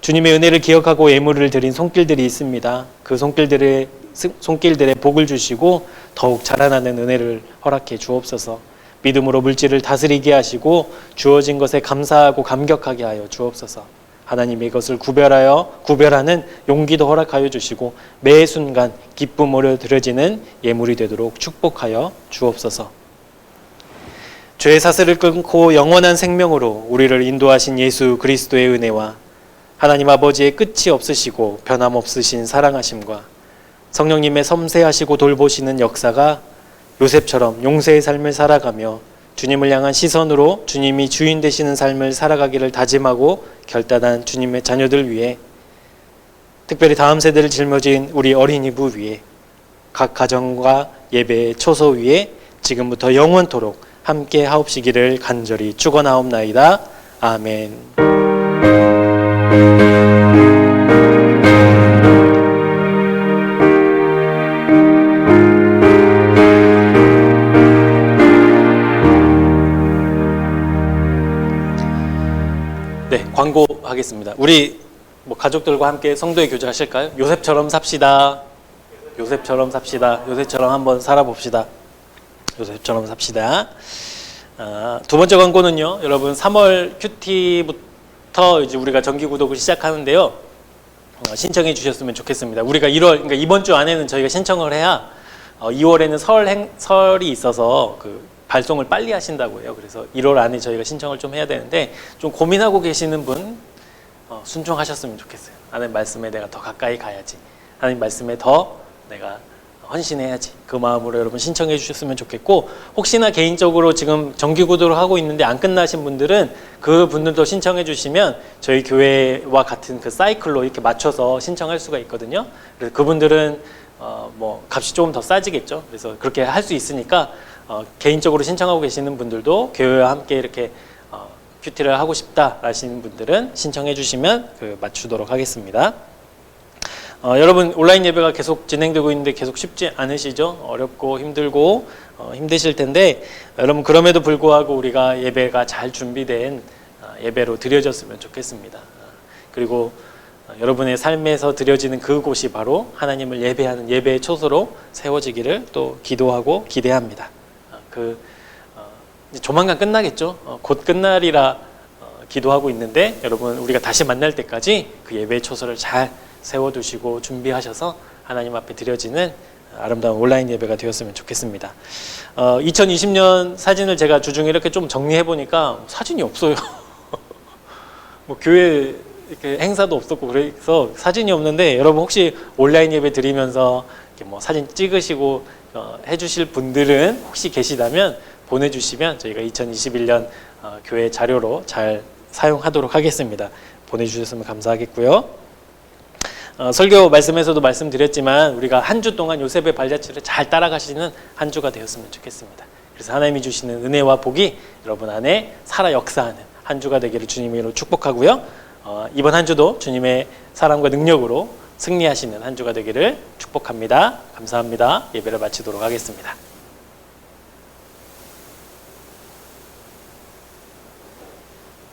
주님의 은혜를 기억하고 예물을 드린 손길들이 있습니다. 그 손길들의 복을 주시고 더욱 자라나는 은혜를 허락해 주옵소서. 믿음으로 물질을 다스리게 하시고 주어진 것에 감사하고 감격하게 하여 주옵소서. 하나님, 이것을 구별하는 용기도 허락하여 주시고 매 순간 기쁨으로 드려지는 예물이 되도록 축복하여 주옵소서. 죄의 사슬을 끊고 영원한 생명으로 우리를 인도하신 예수 그리스도의 은혜와 하나님 아버지의 끝이 없으시고 변함없으신 사랑하심과 성령님의 섬세하시고 돌보시는 역사가 요셉처럼 용세의 삶을 살아가며 주님을 향한 시선으로 주님이 주인 되시는 삶을 살아가기를 다짐하고 결단한 주님의 자녀들 위해 특별히 다음 세대를 짊어진 우리 어린이부 위에, 각 가정과 예배의 초소 위에 지금부터 영원토록 함께 하옵시기를 간절히 축원하옵나이다. 아멘. 네, 광고하겠습니다. 우리 가족들과 함께 성도의 교제 하실까요? 요셉처럼 삽시다. 요셉처럼 삽시다. 요셉처럼 한번 살아봅시다. 요셉처럼 삽시다. 두 번째 광고는요, 여러분 3월 큐티부터 이제 우리가 정기 구독을 시작하는데요. 신청해 주셨으면 좋겠습니다. 우리가 1월, 그러니까 이번 주 안에는 저희가 신청을 해야 2월에는 설이 있어서 그 발송을 빨리 하신다고 해요. 그래서 1월 안에 저희가 신청을 좀 해야 되는데, 좀 고민하고 계시는 분 순종하셨으면 좋겠어요. 하나님 말씀에 내가 더 가까이 가야지. 하나님 말씀에 더 내가 헌신해야지. 그 마음으로 여러분 신청해 주셨으면 좋겠고, 혹시나 개인적으로 지금 정기 구독을 하고 있는데 안 끝나신 분들은 그 분들도 신청해 주시면 저희 교회와 같은 그 사이클로 이렇게 맞춰서 신청할 수가 있거든요. 그래서 그분들은 값이 조금 더 싸지겠죠. 그래서 그렇게 할 수 있으니까 개인적으로 신청하고 계시는 분들도 교회와 함께 이렇게 큐티를 하고 싶다 하시는 분들은 신청해 주시면 맞추도록 하겠습니다. 여러분 온라인 예배가 계속 진행되고 있는데 계속 쉽지 않으시죠? 어렵고 힘들고 힘드실 텐데, 여러분 그럼에도 불구하고 우리가 예배가 잘 준비된 예배로 드려졌으면 좋겠습니다. 그리고 여러분의 삶에서 드려지는 그곳이 바로 하나님을 예배하는 예배의 초소로 세워지기를 또 기도하고 기대합니다. 이제 조만간 끝나겠죠. 곧 끝날이라 기도하고 있는데, 여러분 우리가 다시 만날 때까지 그 예배의 초소를 잘 세워두시고 준비하셔서 하나님 앞에 드려지는 아름다운 온라인 예배가 되었으면 좋겠습니다. 2020년 사진을 제가 주중에 이렇게 좀 정리해 보니까 사진이 없어요. 교회 이렇게 행사도 없었고 그래서 사진이 없는데, 여러분 혹시 온라인 예배 드리면서 이렇게 사진 찍으시고 해주실 분들은 혹시 계시다면 보내주시면 저희가 2021년 교회 자료로 잘 사용하도록 하겠습니다. 보내주셨으면 감사하겠고요. 설교 말씀에서도 말씀드렸지만 우리가 한 주 동안 요셉의 발자취를 잘 따라가시는 한 주가 되었으면 좋겠습니다. 그래서 하나님이 주시는 은혜와 복이 여러분 안에 살아 역사하는 한 주가 되기를 주님의 이름으로 축복하고요. 이번 한 주도 주님의 사랑과 능력으로 승리하시는 한 주가 되기를 축복합니다. 감사합니다. 예배를 마치도록 하겠습니다.